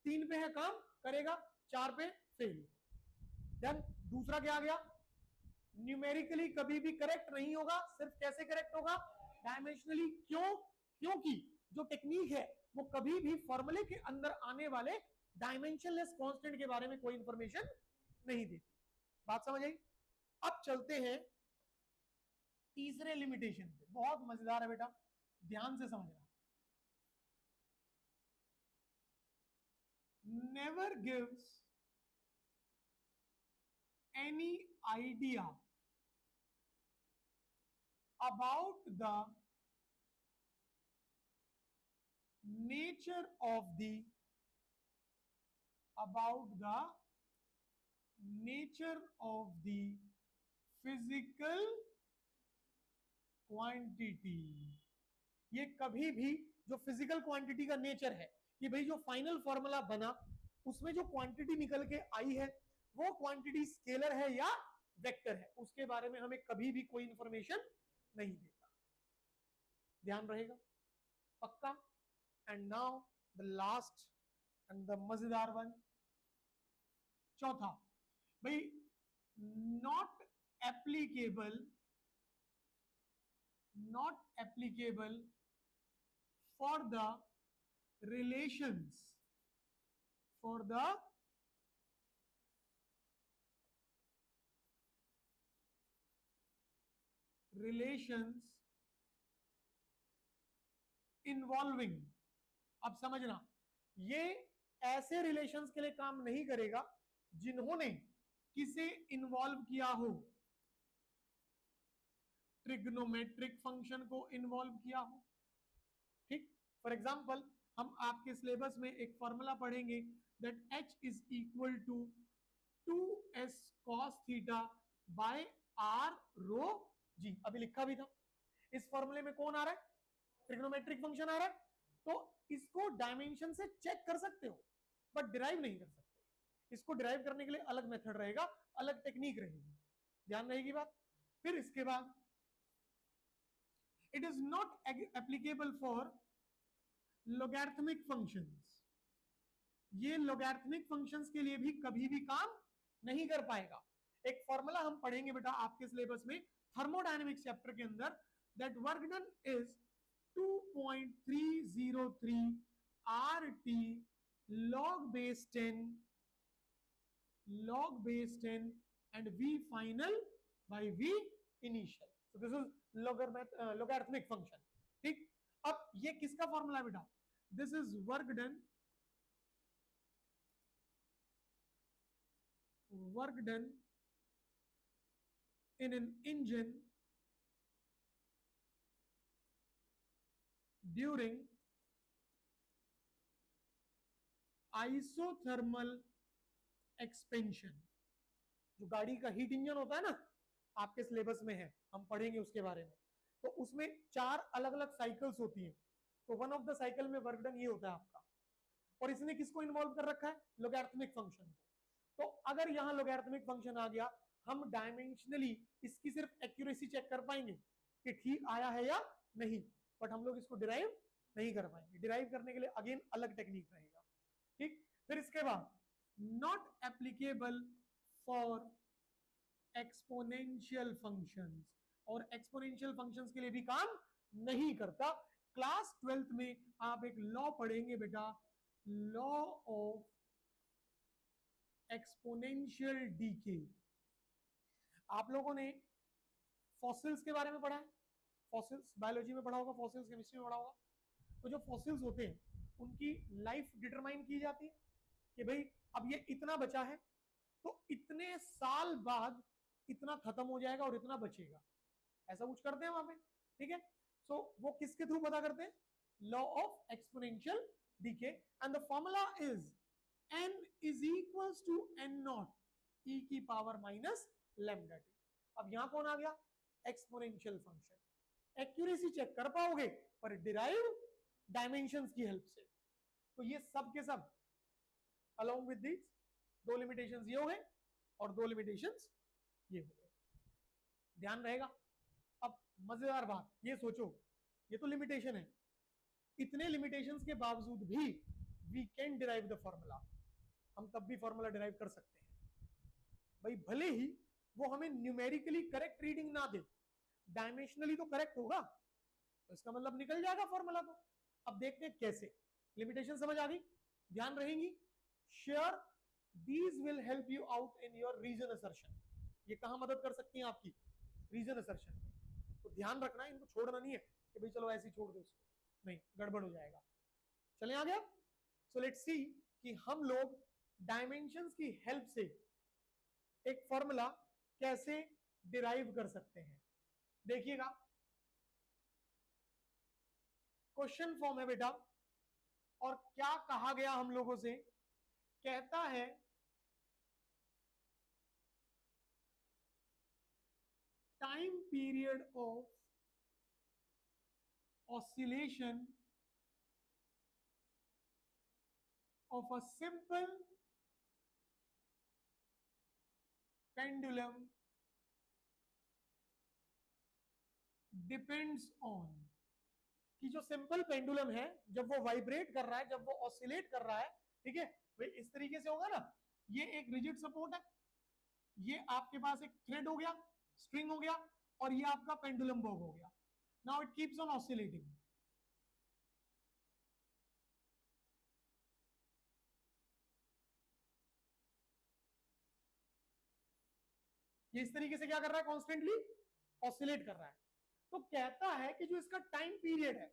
3 पे है काम करेगा, 4 पे फेल। देन दूसरा क्या आ गया? न्यूमेरिकली कभी भी करेक्ट नहीं होगा, सिर्फ कैसे करेक्ट होगा? डायमेंशनली। क्यों? क्योंकि जो टेक्निक है वो कभी भी फॉर्मूले के अंदर आने वाले डायमेंशनलेस कांस्टेंट के बारे में कोई इंफॉर्मेशन नहीं देती। बात समझ आई? अब चलते हैं तीसरे लिमिटेशन पे। बहुत मजेदार है बेटा, ध्यान से समझना। never gives any idea about the nature of the physical quantity. ये कभी भी जो फिजिकल क्वांटिटी का नेचर है कि भाई जो फाइनल फॉर्मूला बना उसमें जो क्वांटिटी निकल के आई है वो क्वांटिटी स्केलर है या वेक्टर है, उसके बारे में हमें कभी भी कोई इंफॉर्मेशन नहीं देता। ध्यान रहेगा? पक्का? And now the last and the मजेदार वन, चौथा, भाई not applicable for the relations involving, अब समझना, ये ऐसे रिलेशंस के लिए काम नहीं करेगा जिन्होंने किसे इन्वॉल्व किया हो, ट्रिग्नोमेट्रिक फंक्शन को इन्वॉल्व किया हो। ठीक, फॉर एग्जाम्पल हम आपके सिलेबस में एक फॉर्मूला पढ़ेंगे that h is equal to 2s cos theta by r rho g, अभी लिखा भी था। इस फॉर्मूले में कौन आ रहा है, ट्रिग्नोमेट्रिक फंक्शन आ रहा है, तो इसको डायमेंशन से चेक कर सकते हो बट डिराइव नहीं कर सकते। इसको डिराइव करने के लिए अलग मेथड रहेगा, अलग टेक्निक रहेगी, ध्यान रहेगी बात। फिर इसके बाद it is not applicable for logarithmic functions, ये लॉगरिथमिक फंक्शंस के लिए भी कभी भी काम नहीं कर पाएगा। एक फॉर्मूला हम पढ़ेंगे बेटा आपके सिलेबस में थर्मोडायनेमिक्स चैप्टर के अंदर, that work done is 2.303 RT log base 10 and V final by V initial. So this is logarithmic function. ठीक, अब ये किसका फॉर्मूला है बेटा, this is work done in an engine during isothermal expansion। जो गाड़ी का हीट इंजन होता है ना, आपके सिलेबस में है, हम पढ़ेंगे उसके बारे में। तो उसमें 4 अलग अलग साइकिल्स होती हैं, तो वन ऑफ द साइकिल में वर्क डन ये होता है आपका, और इसने किसको इन्वॉल्व कर रखा है, लॉगरिथमिक फंक्शन को। तो अगर यहां लॉगरिथमिक फंक्शन आ गया, हम डायमेंशनली इसकी सिर्फ एक्यूरेसी चेक कर पाएंगे कि ठीक आया है या नहीं, बट हम लोग इसको डिराइव नहीं कर पाएंगे। डिराइव करने के लिए अगेन अलग टेक्निक रहेगा। ठीक, फिर इसके बाद not applicable for exponential functions, और एक्सपोनेंशियल फंक्शंस के लिए भी काम नहीं करता। क्लास 12th में आप एक लॉ पढ़ेंगे बेटा, लॉ ऑफ एक्सपोनेंशियल डीके। आप लोगों ने फॉसिल्स के बारे में पढ़ा है, फॉसिल्स बायोलॉजी में पढ़ा होगा, फॉसिल्स केमिस्ट्री में पढ़ा होगा। तो जो फॉसिल्स होते हैं उनकी लाइफ डिटरमाइन की जाती है कि भाई अब ये इतना बचा है तो इतने साल बाद इतना खत्म हो जाएगा और इतना बचेगा, ऐसा कुछ करते हैं वहां पे। ठीक है, सो वो किसके थ्रू पता करते हैं, law of exponential decay, and the formula is n is equals to n naught e की पावर माइनस लैम्डा टी। अब यहां कौन आ गया, एक्सपोनेंशियल फंक्शन। एक्यूरेसी चेक कर पाओगे पर डिराइव डायमेंशंस की हेल्प से। तो ये सब के सब अलोंग विद दिस 2 लिमिटेशंस ये हो गए और 2 लिमिटेशंस ये हो गए, ध्यान रहेगा। अब मजेदार बात ये सोचो, ये तो लिमिटेशन है, इतने लिमिटेशंस के बावजूद भी we can derive the formula, हम तब भी फॉर्मूला डिराइव कर सकते हैं भाई, भले ही वो हमें न्यूमेरिकली करेक्ट रीडिंग ना दे, डायमेंशनली तो करेक्ट होगा, तो इसका मतलब निकल जाएगा फॉर्मूला। तो अब देखते हैं कैसे, लिमिटेशन समझ आ गई, ध्यान रहेंगी। Sure these will help you out in your reason assertion, ये कहां मदद कर सकती हैं आपकी, रीजन असर्शन में। तो ध्यान रखना, इनको छोड़ना नहीं है कि भाई चलो ऐसे ही छोड़ दो इसको, नहीं गड़बड़ हो जाएगा। चले आगे, सो लेट्स सी कि हम लोग डायमेंशंस की हेल्प से एक फॉर्मूला कैसे डिराइव कर सकते हैं। देखिएगा, क्वेश्चन फॉर्म है बेटा, और क्या कहा गया हम लोगों से, कहता है time period of oscillation of a simple pendulum depends on, कि जो सिंपल पेंडुलम है जब वो वाइब्रेट कर रहा है, जब वो ऑसिलेट कर रहा है, ठीक है भाई इस तरीके से होगा ना, ये एक रिजिड सपोर्ट है, ये आपके पास एक थ्रेड हो गया, स्ट्रिंग हो गया, और ये आपका पेंडुलम बॉब हो गया। Now it keeps on oscillating. ये इस तरीके से क्या कर रहा है, कॉन्स्टेंटली ऑसिलेट कर रहा है। तो कहता है कि जो इसका टाइम पीरियड है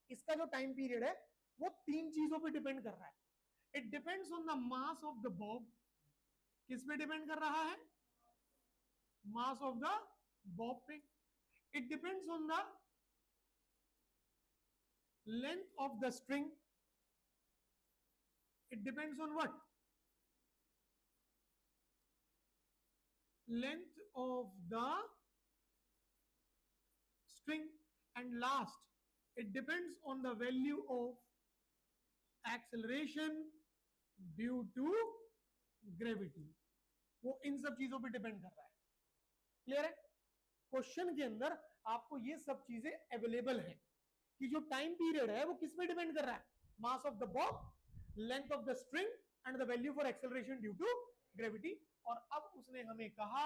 इसका जो टाइम पीरियड है वो तीन चीजों पे डिपेंड कर रहा है. It depends on the mass of the Bob. किस पे डिपेंड कर रहा है? मास ऑफ द बॉब पे. It depends on the length of the string. It depends on what? length of the string. And last, it depends on the value of acceleration due to gravity. वो इन सब चीजों पे depend कर रहा है. Clear है? Question के अंदर आपको ये सब चीजें अवेलेबल है कि जो टाइम पीरियड है वो किस पे डिपेंड कर रहा है? Mass of the bob, length of the string and the value for acceleration due to gravity. और अब उसने हमें कहा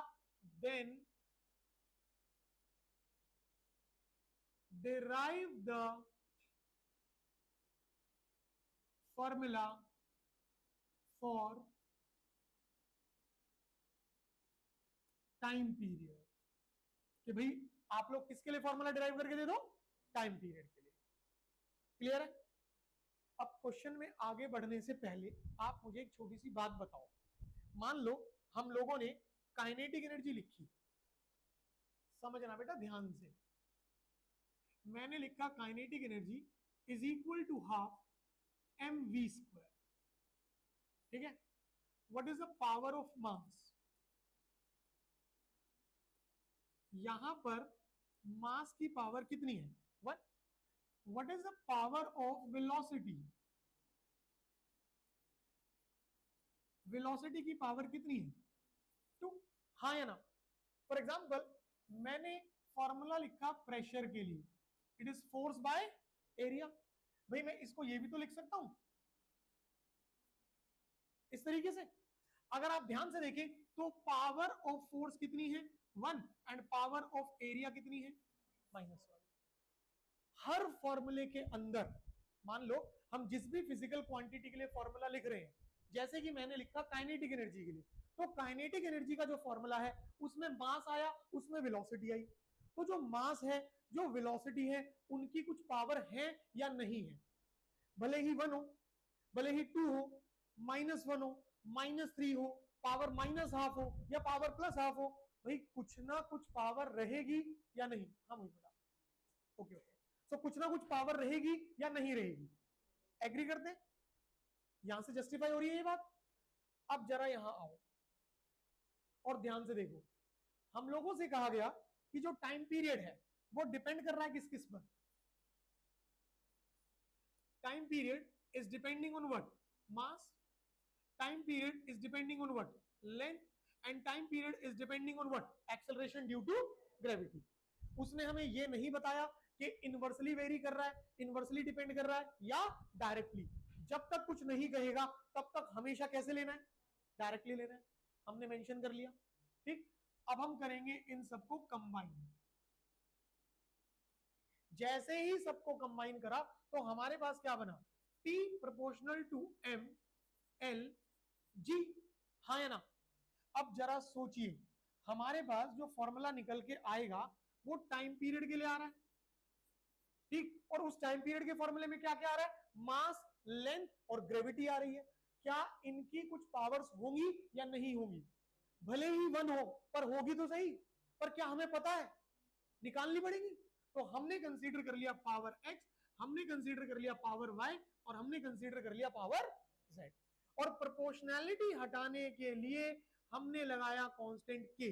then derive the formula for time period. कि भाई आप लोग किसके लिए फॉर्मूला डिराइव करके दे दो? टाइम पीरियड के लिए. क्लियर है? अब क्वेश्चन में आगे बढ़ने से पहले आप मुझे एक छोटी सी बात बताओ. मान लो हम लोगों ने काइनेटिक एनर्जी लिखी. समझना बेटा ध्यान से. मैंने लिखा kinetic energy is equal to half mv square. ठीक है? What is the power of mass? यहां पर मास की पावर कितनी है? 1. What is the power of velocity? Velocity की पावर कितनी है? 2. हाँ या ना? फॉर एग्जाम्पल मैंने फॉर्मूला लिखा प्रेशर के लिए. It is force by area. भाई मैं इसको ये भी तो लिख सकता हूं इस तरीके से. अगर आप ध्यान से देखें तो पावर ऑफ फोर्स कितनी है? 1. एंड पावर ऑफ एरिया कितनी है? -1. हर फॉर्मूले के अंदर मान लो हम जिस भी फिजिकल क्वांटिटी के लिए फॉर्मूला लिख रहे हैं, जैसे कि मैंने लिखा काइनेटिक एनर्जी के लिए, तो काइनेटिक एनर्जी का जो फॉर्मूला है उसमें मास आया, उसमें वेलोसिटी आई. तो जो मास है, जो वेलोसिटी है, उनकी कुछ पावर है या नहीं है? भले ही 1 हो, भले ही 2 हो, -1 हो, -3 हो, पावर -½ हो या पावर +½ हो, भाई कुछ ना कुछ पावर रहेगी या नहीं? हाँ मुझे बता. Okay okay. सो कुछ ना कुछ पावर रहेगी या नहीं रहेगी? एग्री करते हैं? यहां से जस्टिफाई हो रही है ये बात? अब जरा यहां आओ और ध्यान से देखो. हम लोगों से कहा गया कि जो टाइम पीरियड है वो डिपेंड कर रहा है किस किस पर? Time period is depending on what? Mass. Time period is depending on what? Length. And time period is depending on what? Acceleration due to gravity. उसने हमें ये नहीं बताया कि इनवर्सली वेरी कर रहा है, इनवर्सली डिपेंड कर रहा है या डायरेक्टली. जब तक कुछ नहीं कहेगा तब तक हमेशा कैसे लेना है? डायरेक्टली लेना है. हमने मेंशन कर लिया. ठीक. अब हम करेंगे इन सबको कंबाइन. जैसे ही सबको कंबाइन करा तो हमारे पास क्या बना? T proportional to M L G. हाँ या ना? अब जरा सोचिए, हमारे पास जो फॉर्मूला निकल के आएगा वो टाइम पीरियड के लिए आ रहा है. ठीक. और उस टाइम पीरियड के फॉर्मूले में क्या क्या आ रहा है? मास, लेंथ और ग्रेविटी आ रही है. क्या इनकी कुछ पावर्स होंगी या नहीं होंगी? भले ही 1 हो पर होगी तो सही. पर क्या हमें पता है? निकालनी पड़ेगी. तो हमने कंसीडर कर लिया पावर x, हमने कंसीडर कर लिया पावर y और हमने कंसीडर कर लिया पावर z. और प्रोपोर्शनैलिटी हटाने के लिए हमने लगाया constant k.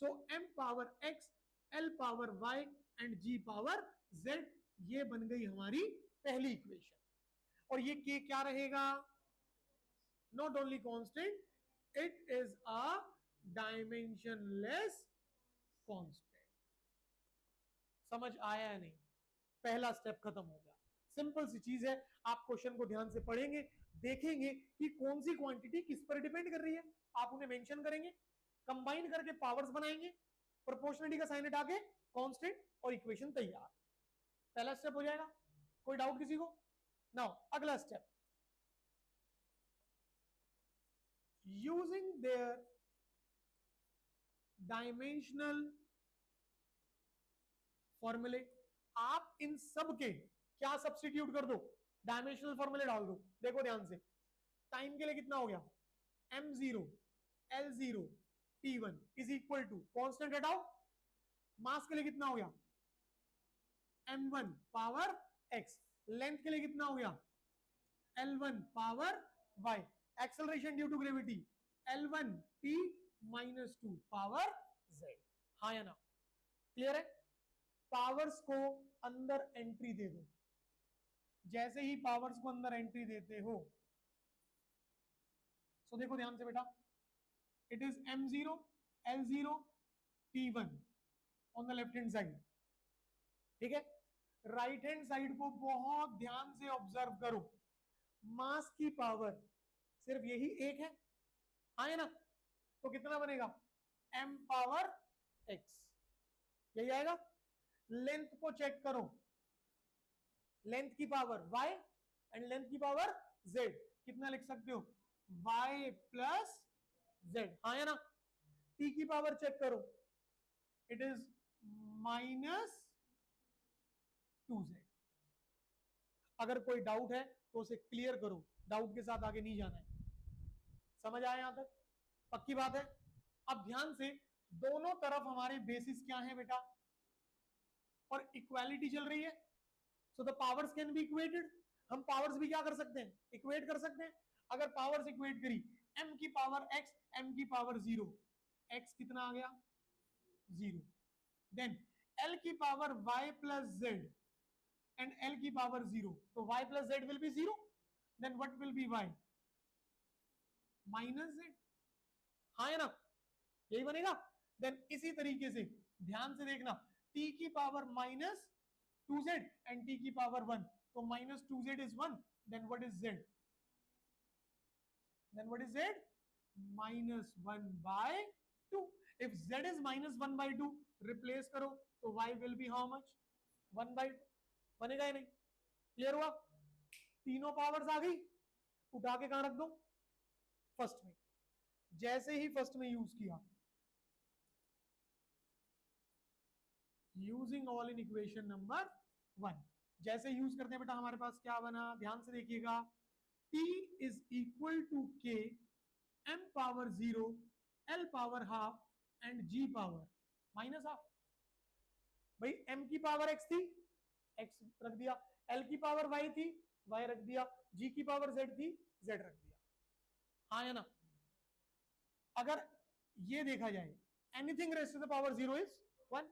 So m power x, l power y and g power z. ये बन गई हमारी पहली इक्वेशन. और ये k क्या रहेगा? Not only constant, it is a dimensionless constant. समझ आया या नहीं? पहला स्टेप खत्म हो गया. सिंपल सी चीज है. आप क्वेश्चन को ध्यान से पढ़ेंगे, देखेंगे कि कौन सी क्वांटिटी किस पर डिपेंड कर रही है, आप उन्हें मेंशन करेंगे, कंबाइन करके पावर्स बनाएंगे, प्रोपोर्शनलिटी का साइन हटा के कांस्टेंट और इक्वेशन तैयार. पहला स्टेप हो जाएगा. कोई डाउट किसी को? नाउ अगला स्टेप, यूजिंग देयर डायमेंशनल फॉर्मूले. आप इन सब के क्या सब्स्टिट्यूट कर दो, डायमेंशनल फॉर्मूले डाल दो। देखो ध्यान से, टाइम के लिए कितना हो गया, m0 l0 t1 is equal to, constant हटाओ, मास के लिए कितना हो गया m1 पावर x, लेंथ के लिए कितना हो गया l1 power y, acceleration due to gravity l1 t minus 2 power z। हाँ या ना, क्लियर है। पावर्स को अंदर एंट्री दे दो, जैसे ही पावर्स को अंदर एंट्री देते हो, सो देखो ध्यान से बेटा, it is m0 l0 t1 on the left hand side, ठीक है। राइट हैंड साइड को बहुत ध्यान से ऑब्जर्व करो, मास की पावर सिर्फ यही एक है, हाँ है ना, तो कितना बनेगा m पावर x, यही आएगा। लेंथ को चेक करो, लेंथ की पावर y एंड लेंथ की पावर z, कितना लिख सकते हो y प्लस z, हाँ है ना। t की पावर चेक करो, इट इज माइनस 2z। अगर कोई डाउट है तो उसे क्लियर करो, डाउट के साथ आगे नहीं जाना है। समझ आया यहां तक, पक्की बात है। अब ध्यान से, दोनों तरफ हमारे बेसिस क्या है बेटा, और इक्वालिटी चल रही है, so the powers can be equated. हम पावर्स भी क्या कर सकते हैं, इक्वेट कर सकते हैं। अगर पावर्स इक्वेट करी, m की पावर x, m की पावर 0, x कितना आ गया 0, देन l की power y plus z and l की पावर 0, तो y plus z will be 0, then what will be y minus z, हाँ है ना, यही बनेगा। देन इसी तरीके से ध्यान से देखना, t की power minus 2z and t की पावर 1, तो minus 2z is 1, then what is z, then what is z, minus 1 by 2। if z is minus 1 by 2, replace करो तो y will be how much, 1 by 2, बनेगा ही नहीं। Clear हुआ, तीनों powers आ गई, उठा के कहां रख दो, फर्स्ट में। जैसे ही फर्स्ट में यूज किया, using all in equation number 1, जैसे यूज करते हैं बेटा, हमारे पास क्या बना, ध्यान से देखिएगा, t is equal to k m power 0 l power half and g power minus half। भाई m की पावर x थी, x रख दिया, l की पावर y थी, y रख दिया, g की पावर z थी, z रख दिया, हाँ या ना। अगर ये देखा जाए, anything raised to the power 0 is 1,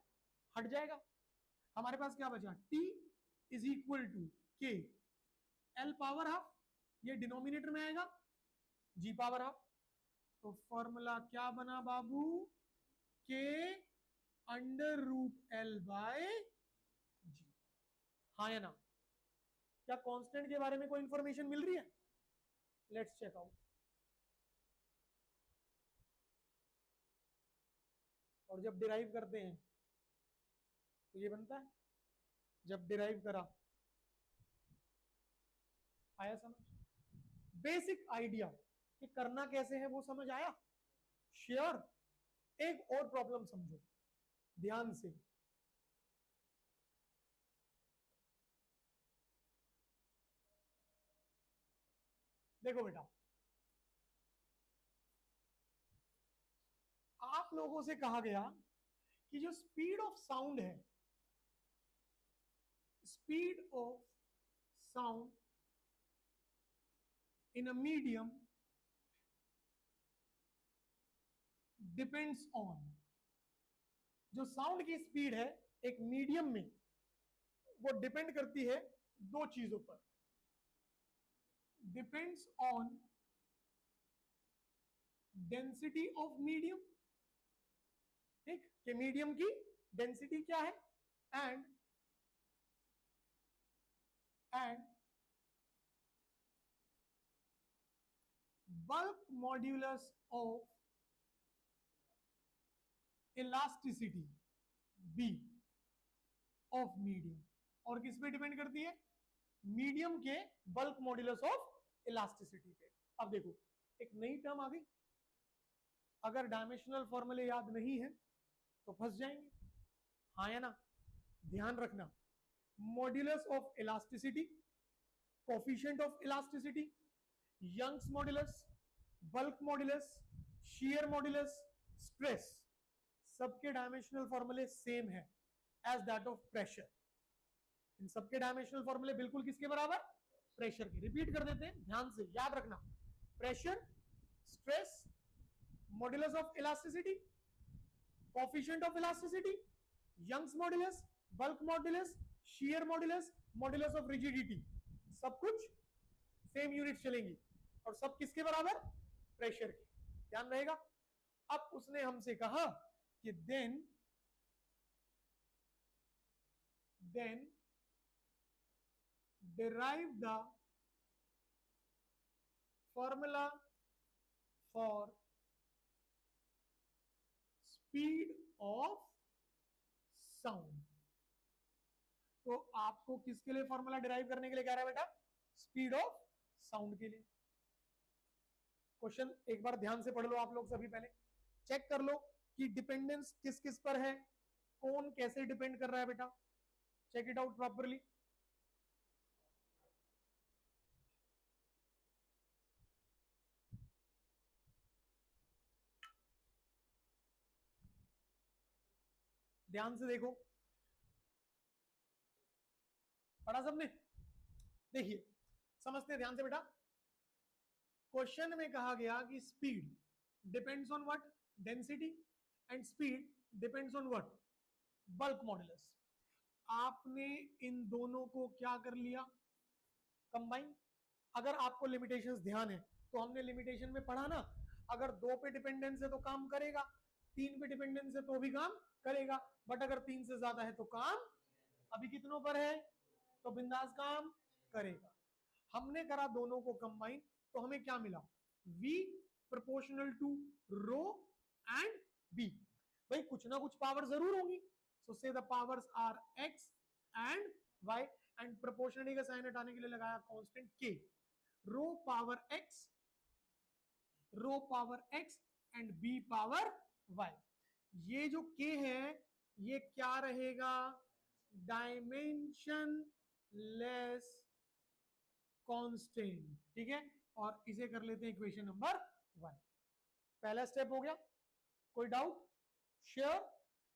हट जाएगा। हमारे पास क्या बचा, t is equal to k l power half, ये डिनोमिनेटर में आएगा, g पावर हाफ, तो फॉर्मूला क्या बना बाबू, k under root l by g, हाँ या ना। क्या कांस्टेंट के बारे में कोई इंफॉर्मेशन मिल रही है, लेट्स चेक आउट। और जब डिराइव करते हैं तो ये बनता है, जब डिराइव करा, आया समझ, बेसिक आइडिया कि करना कैसे है वो समझ आया, श्योर। एक और प्रॉब्लम समझो ध्यान से, देखो बेटा, आप लोगों से कहा गया कि जो स्पीड ऑफ साउंड है, speed of sound in a medium depends on, जो साउंड की स्पीड है एक मीडियम में, वो डिपेंड करती है दो चीजों पर, depends on density of medium, ठीक, कि मीडियम की डेंसिटी क्या है, and bulk modulus of elasticity B of medium, और किस पे डिपेंड करती है, मीडियम के बल्क मॉड्यूलस ऑफ इलास्टिसिटी पे। अब देखो, एक नई टर्म आ गई, अगर डायमेंशनल फॉर्मूले याद नहीं है तो फंस जाएंगे, हाँ या ना। ध्यान रखना, modulus of elasticity, coefficient of elasticity, Young's modulus, bulk modulus, shear modulus, stress, सबके डायमेंशनल फॉर्मूले सेम है एज दैट ऑफ प्रेशर। इन सबके डायमेंशनल फॉर्मूले बिल्कुल किसके बराबर? प्रेशर के। रिपीट कर देते हैं, ध्यान से याद रखना। Pressure, stress, modulus of elasticity, coefficient of elasticity, Young's modulus, bulk modulus, shear modulus, modulus of rigidity, सब कुछ सेम यूनिट चलेंगी और सब किसके बराबर? प्रेशर के। ध्यान रहेगा। अब उसने हमसे कहा कि then derive the formula for speed of sound। तो आपको किसके लिए फॉर्मूला डिराइव करने के लिए कह रहा है बेटा? स्पीड ऑफ साउंड के लिए। क्वेश्चन एक बार ध्यान से पढ़ लो आप लोग सभी, पहले चेक कर लो कि डिपेंडेंस किस किस पर है, कौन कैसे डिपेंड कर रहा है बेटा। Check it out properly. ध्यान से देखो, पढ़ा सबने? देखिए समझते ध्यान से बेटा। क्वेश्चन में कहा गया कि speed depends on what? Density, and speed depends on what? Bulk modulus. आपने इन दोनों को क्या कर लिया? कंबाइन। अगर आपको लिमिटेशंस ध्यान है तो हमने लिमिटेशन में पढ़ा ना, अगर 2 पे डिपेंडेंस है तो काम करेगा, 3 पे डिपेंडेंस है तो भी काम करेगा, बट अगर 3 से ज्यादा है तो काम अभी कितनों पर है तो बिंदास काम करेगा। हमने करा दोनों को कंबाइन, तो हमें क्या मिला? V proportional to rho and B। भाई कुछ ना कुछ पावर जरूर होंगी, so say the powers are X and Y, and proportionality का साइन हटाने के लिए लगाया constant K। Rho power X and B power Y। ये जो K है ये क्या रहेगा? Dimensionless constant. ठीक है, और इसे कर लेते हैं इक्वेशन नंबर 1। पहला स्टेप हो गया, कोई डाउट? श्योर।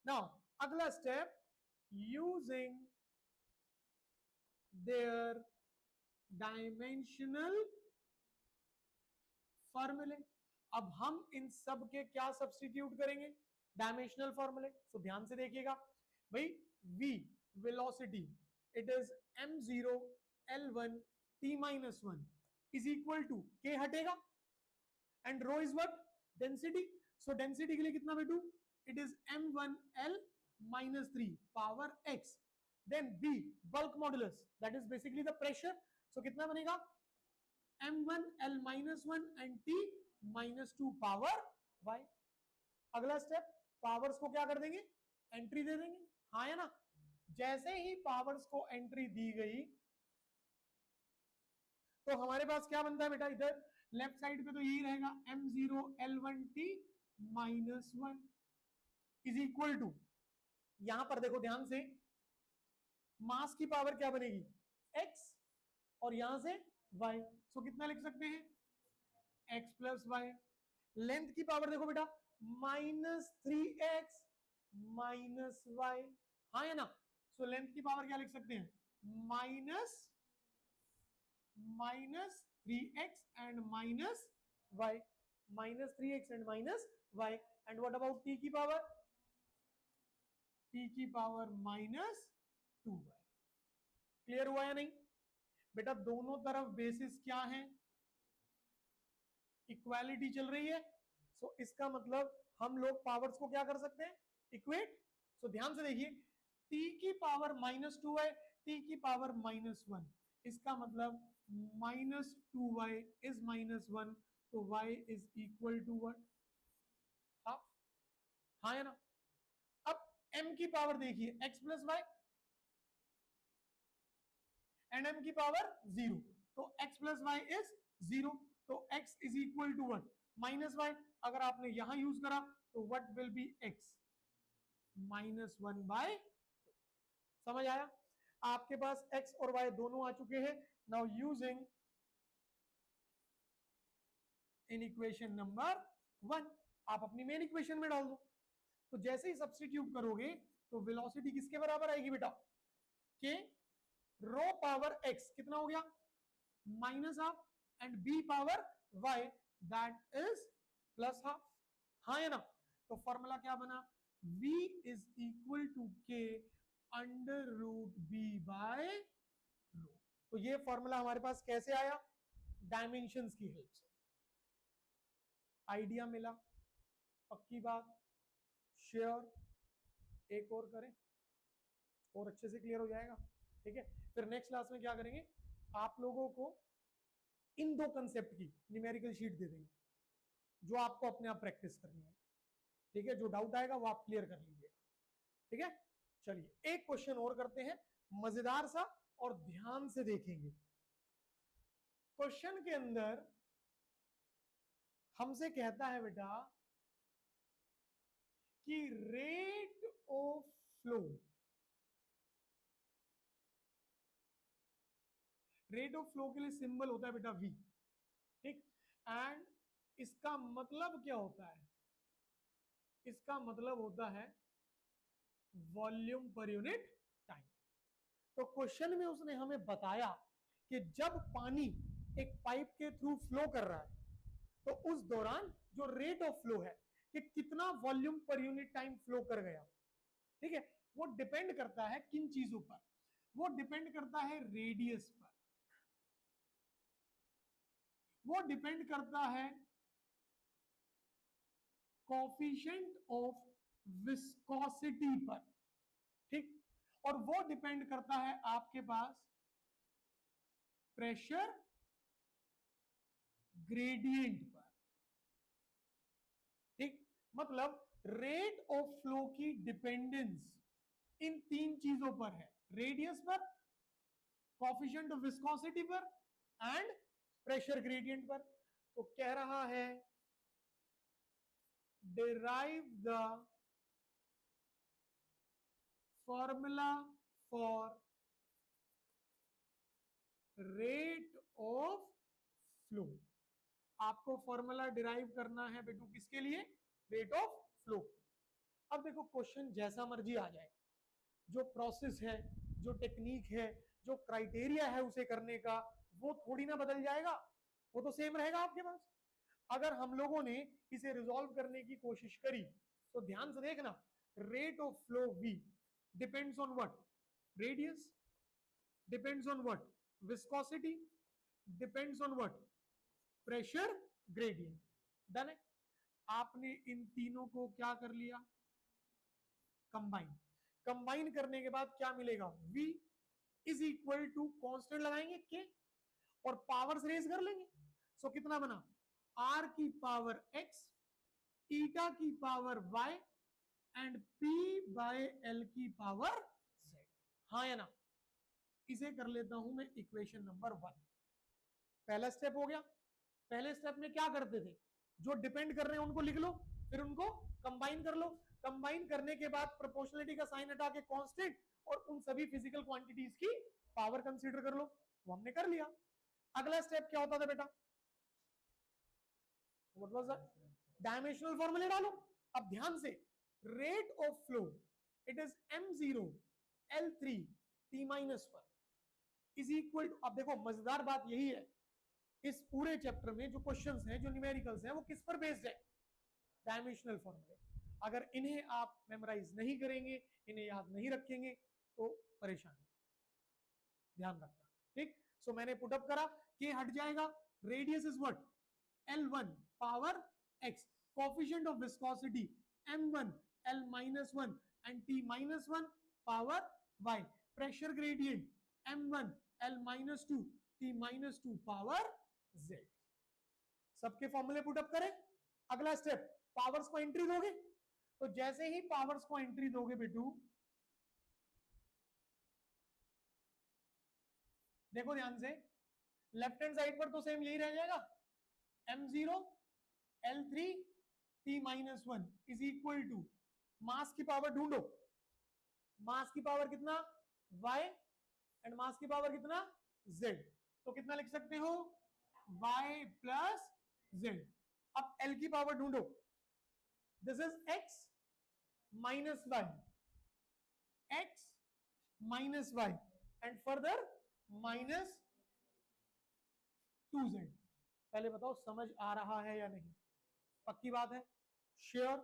नाउ अगला स्टेप, यूजिंग देयर डायमेंशनल फॉर्मूले। अब हम इन सब के क्या सब्स्टिट्यूट करेंगे? डायमेंशनल फॉर्मूले। सो ध्यान से देखिएगा भाई, v velocity it is m0 l1 t minus 1 is equal to k हटेगा, and rho is what? Density. So density के लिए कितना बेटू? It is m1 l minus 3 power x। Then b bulk modulus, that is basically the pressure. So कितना बनेगा? m1 l minus 1 and t minus 2 power y। अगला step, powers को क्या कर देंगे? एंट्री दे देंगे, हाँ या ना? जैसे ही पावर्स को एंट्री दी गई तो हमारे पास क्या बनता है बेटा? इधर लेफ्ट साइड पे तो यही रहेगा, m0 l1 t minus 1 is equal to, यहां पर देखो ध्यान से, मास की पावर क्या बनेगी? x, और यहां से y। सो कितना लिख सकते हैं? x plus y. लेंथ की पावर देखो बेटा, -3x माइनस वाई, हाँ या ना? सो लेंथ की पावर क्या लिख सकते हैं? -3x and minus y, -3x and minus y. And what about t की पावर? t की पावर -2y। क्लियर हुआ या नहीं बेटा? दोनों तरफ बेसिस क्या है? इक्वालिटी चल रही है। सो इसका मतलब हम लोग पावर्स को क्या कर सकते हैं? इक्वेट। सो ध्यान से देखिए, t की पावर -2 है, t की पावर -1, इसका मतलब -2y इज -1, तो y is equal to what? Half, हाँ या ना? अब m की पावर देखिए, x plus y, and m की पावर 0, तो x प्लस वाई इज 0, तो x is equal to what? -y। अगर आपने यहां यूज करा तो व्हाट विल बी x? -1/2। समझ आया? आपके पास x और y दोनों आ चुके हैं। Now using in equation number 1 आप अपनी मेन इक्वेशन में डाल दो। तो जैसे ही सब्स्टिट्यूट करोगे तो वेलोसिटी किसके बराबर आएगी बेटा, के रो पावर x कितना हो गया minus half and b power y that is plus half. हाँ या ना। तो फॉर्मूला क्या बना, v इज इक्वल टू के अंडर रूट बी बाय रो। तो ये फॉर्मूला हमारे पास कैसे आया, डायमेंशंस की हेल्प से। आइडिया मिला, पक्की बात, श्योर। एक और करें और अच्छे से क्लियर हो जाएगा। ठीक है, फिर नेक्स्ट क्लास में क्या करेंगे, आप लोगों को इन दो कंसेप्ट की न्यूमेरिकल शीट दे देंगे जो आपको अपने आप प्रैक्टिस करनी है। ठीक है, जो डाउट आएगा वो आप क्लियर कर लीजिएगा। ठीक है, चलिए एक क्वेश्चन और करते हैं, मजेदार सा, और ध्यान से देखेंगे। क्वेश्चन के अंदर हमसे कहता है बेटा कि rate of flow, rate of flow के लिए सिंबल होता है बेटा v। ठीक, एंड इसका मतलब क्या होता है, इसका मतलब होता है वॉल्यूम पर यूनिट टाइम। तो क्वेश्चन में उसने हमें बताया कि जब पानी एक पाइप के थ्रू फ्लो कर रहा है तो उस दौरान जो रेट ऑफ फ्लो है कि कितना volume per unit time flow कर गया। ठीक है, वो डिपेंड करता है किन चीजों पर, वो डिपेंड करता है रेडियस पर, वो डिपेंड करता है कोफिशिएंट ऑफ विस्कोसिटी पर। ठीक, और वो डिपेंड करता है आपके पास प्रेशर ग्रेडियंट पर। ठीक, मतलब रेट ऑफ फ्लो की डिपेंडेंस इन तीन चीजों पर है, रेडियस पर, कोफिशिएंट ऑफ विस्कोसिटी पर एंड प्रेशर ग्रेडियंट पर। तो कह रहा है derive the formula for rate of flow। आपको फॉर्मूला डिराइव करना है बेटू किसके लिए, रेट ऑफ फ्लो। अब देखो क्वेश्चन जैसा मर्जी आ जाए, जो प्रोसेस है, जो टेक्निक है, जो क्राइटेरिया है उसे करने का, वो थोड़ी ना बदल जाएगा, वो तो सेम रहेगा आपके पास। अगर हम लोगों ने इसे रिजॉल्व करने की कोशिश करी तो ध्यान से देखना, rate of flow v depends on what, radius, depends on what, viscosity, depends on what, pressure gradient. Done है। आपने इन तीनों को क्या कर लिया, कंबाइन। कंबाइन करने के बाद क्या मिलेगा, v is equal to constant लगाएंगे के और पावर्स रेज कर लेंगे। सो कितना बना, r की पावर x, ईटा की power y and p by l की पावर z। हाँ या ना। इसे कर लेता हूं मैं इक्वेशन नंबर 1। पहला स्टेप हो गया। पहले स्टेप में क्या करते थे, जो डिपेंड कर रहे हैं उनको लिख लो, फिर उनको कंबाइन कर लो। कंबाइन करने के बाद प्रोपोर्शनलिटी का साइन हटा के कांस्टेंट और उन सभी फिजिकल क्वांटिटीज की पावर कंसीडर कर लो। वो हमने कर लिया। अगला स्टेप क्या होता था बेटा, व्हाट वाज दैट, डायमेंशनल फॉर्मूले डालो। अब ध्यान से, rate of flow it is m0 l3 t-1 is equal to, अब देखो मजेदार बात यही है, इस पूरे चैप्टर में जो क्वेश्चंस हैं, जो न्यूमेरिकल्स हैं, वो किस पर बेस्ड है, डायमेंशनल फॉर्मूले। अगर इन्हें आप मेमोराइज नहीं करेंगे, इन्हें याद नहीं रखेंगे तो परेशानी, ध्यान रखना। ठीक, सो मैंने पुटअप करा, के हट जाएगा, radius is what, L1 power x, coefficient of viscosity m1 L-1 and t-1 power y, pressure gradient m1 L-2 t-2 power z। सबके फॉर्मूले पुटअप करें। अगला स्टेप, पावर्स को एंट्री दोगे। तो जैसे ही पावर्स को एंट्री दोगे बेटू, देखो ध्यान से, लेफ्ट हैंड साइड पर तो सेम यही रह जाएगा, m0 l3 t-1 is equal to mass की पावर ढूंढो, मास की पावर कितना y एंड मास की पावर कितना z, तो कितना लिख सकते हो y प्लस z। अब l की पावर ढूंढो, this is x minus y, x minus y and further minus 2z। पहले बताओ समझ आ रहा है या नहीं, पक्की बात है, श्योर।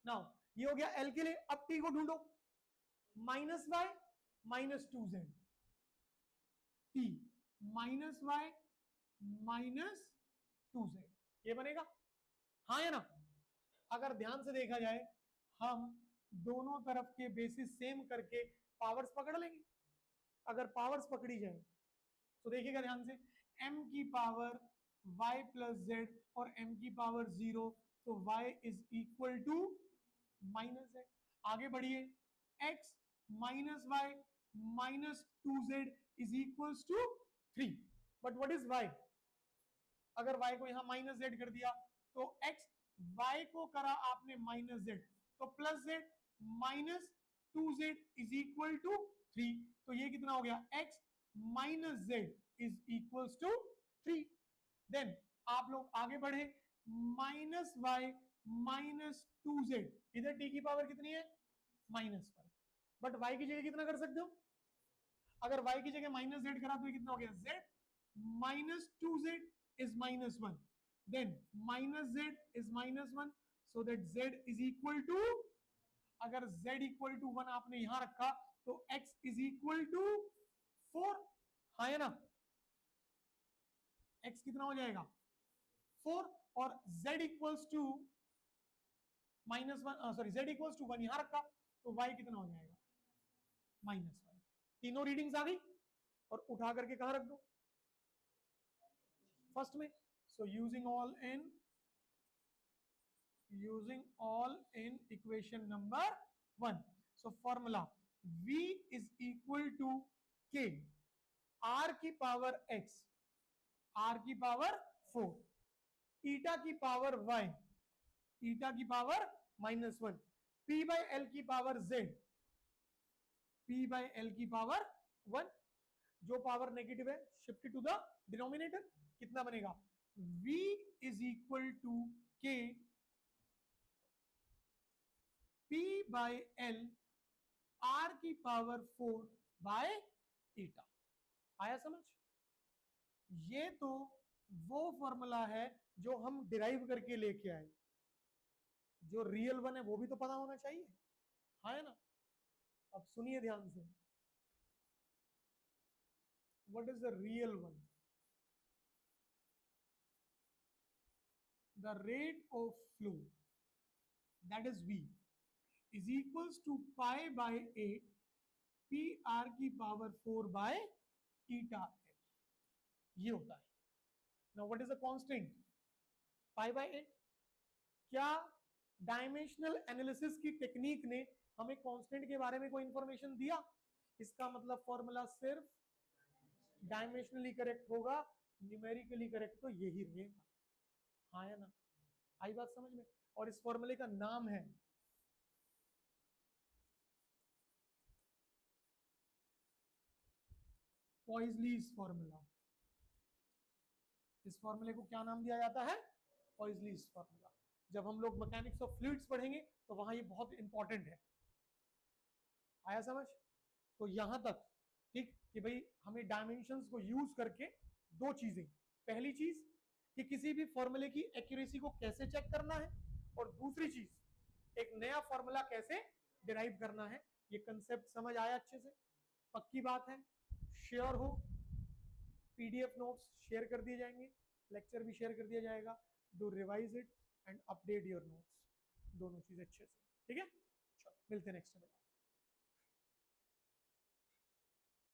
नाउ ये हो गया l के लिए, अब t को ढूंढो, minus y minus 2z, t minus y minus 2z, ये बनेगा, हाँ या ना। अगर ध्यान से देखा जाए, हम दोनों तरफ के बेसिस सेम करके पावर्स पकड़ लेंगे। अगर पावर्स पकड़ी जाए तो देखिएगा ध्यान से, m की पावर y प्लस जेड और m की पावर 0, तो y is equal to minus z. आगे बढ़िए, x minus y minus 2z is equal to 3, but what is y? अगर y को यहां माइनस z कर दिया तो x, y को करा आपने माइनस z, तो plus z minus 2z is equal to 3, तो ये कितना हो गया x minus z is equal to 3। Then आप लोग आगे बढ़े, माइनस वाई माइनस 2z, इधर t की पावर कितनी है माइनस 1, बट y की जगह कितना कर सकते हो, अगर y की जगह माइनस z करा तो ये कितना हो गया z minus 2z is minus 1, then minus z is minus 1, so that z is equal to, अगर z equal to 1 आपने यहां रखा तो x is equal to 4, हाँ है ना, x कितना हो जाएगा 4, और z equals to minus 1, sorry z equals to 1 यहां रखा तो y कितना हो जाएगा माइनस 1। तीनों रीडिंग्स आ गई, और उठा करके कहां रख दो फर्स्ट में। So using all in equation number 1. So formula V is equal to K R की पावर X, R की पावर 4, ईटा की पावर Y, ईटा की power minus 1, P by L की power Z, P by L की power 1, जो power negative है shift to the denominator, कितना बनेगा V is equal to K P by L R की power 4 by eta. आया समझ? ये तो वो फॉर्मूला है जो हम डिराइव करके लेके आए, जो रियल वन है वो भी तो पता होना चाहिए, हाँ है ना। अब सुनिए ध्यान से, what is the real one? The rate of flow, that is V, is equals to pi by 8 P R की पावर 4 by eta L, ये होता है। Now what is the constant? Pi by 8। क्या डायमेंशनल एनालिसिस की technique ने हमें constant के बारे में कोई इंफॉर्मेशन दिया? इसका मतलब फॉर्मूला सिर्फ डायमेंशनली करेक्ट होगा, न्यूमेरिकली करेक्ट तो यही रहेगा, हाँ या ना। आई बात समझ में? और इस फॉर्मूले का नाम है पॉइजलीज फॉर्मूला। इस फॉर्मूले को क्या नाम दिया जाता है? पॉइजलीज फॉर्मूला। जब हम लोग मैकेनिक्स ऑफ फ्लूइड्स पढ़ेंगे तो वहां ये बहुत इंपॉर्टेंट है। आया समझ? तो यहां तक ठीक कि भाई हमें डायमेंशंस को यूज करके दो चीजें, पहली चीज कि किसी भी फॉर्मूले की एक्यूरेसी को कैसे चेक करना है, और दूसरी चीज एक नया फॉर्मूला कैसे डिराइव करना है। ये कंसेप्ट समझ आया अच्छे से? पक्की बात है, श्योर हो? पीडीएफ नोट्स शेयर कर दिए जाएंगे, लेक्चर भी शेयर कर दिया जाएगा, do revise it and update your notes, दोनों चीज अच्छे से, ठीक है। चलो मिलते हैं नेक्स्ट में।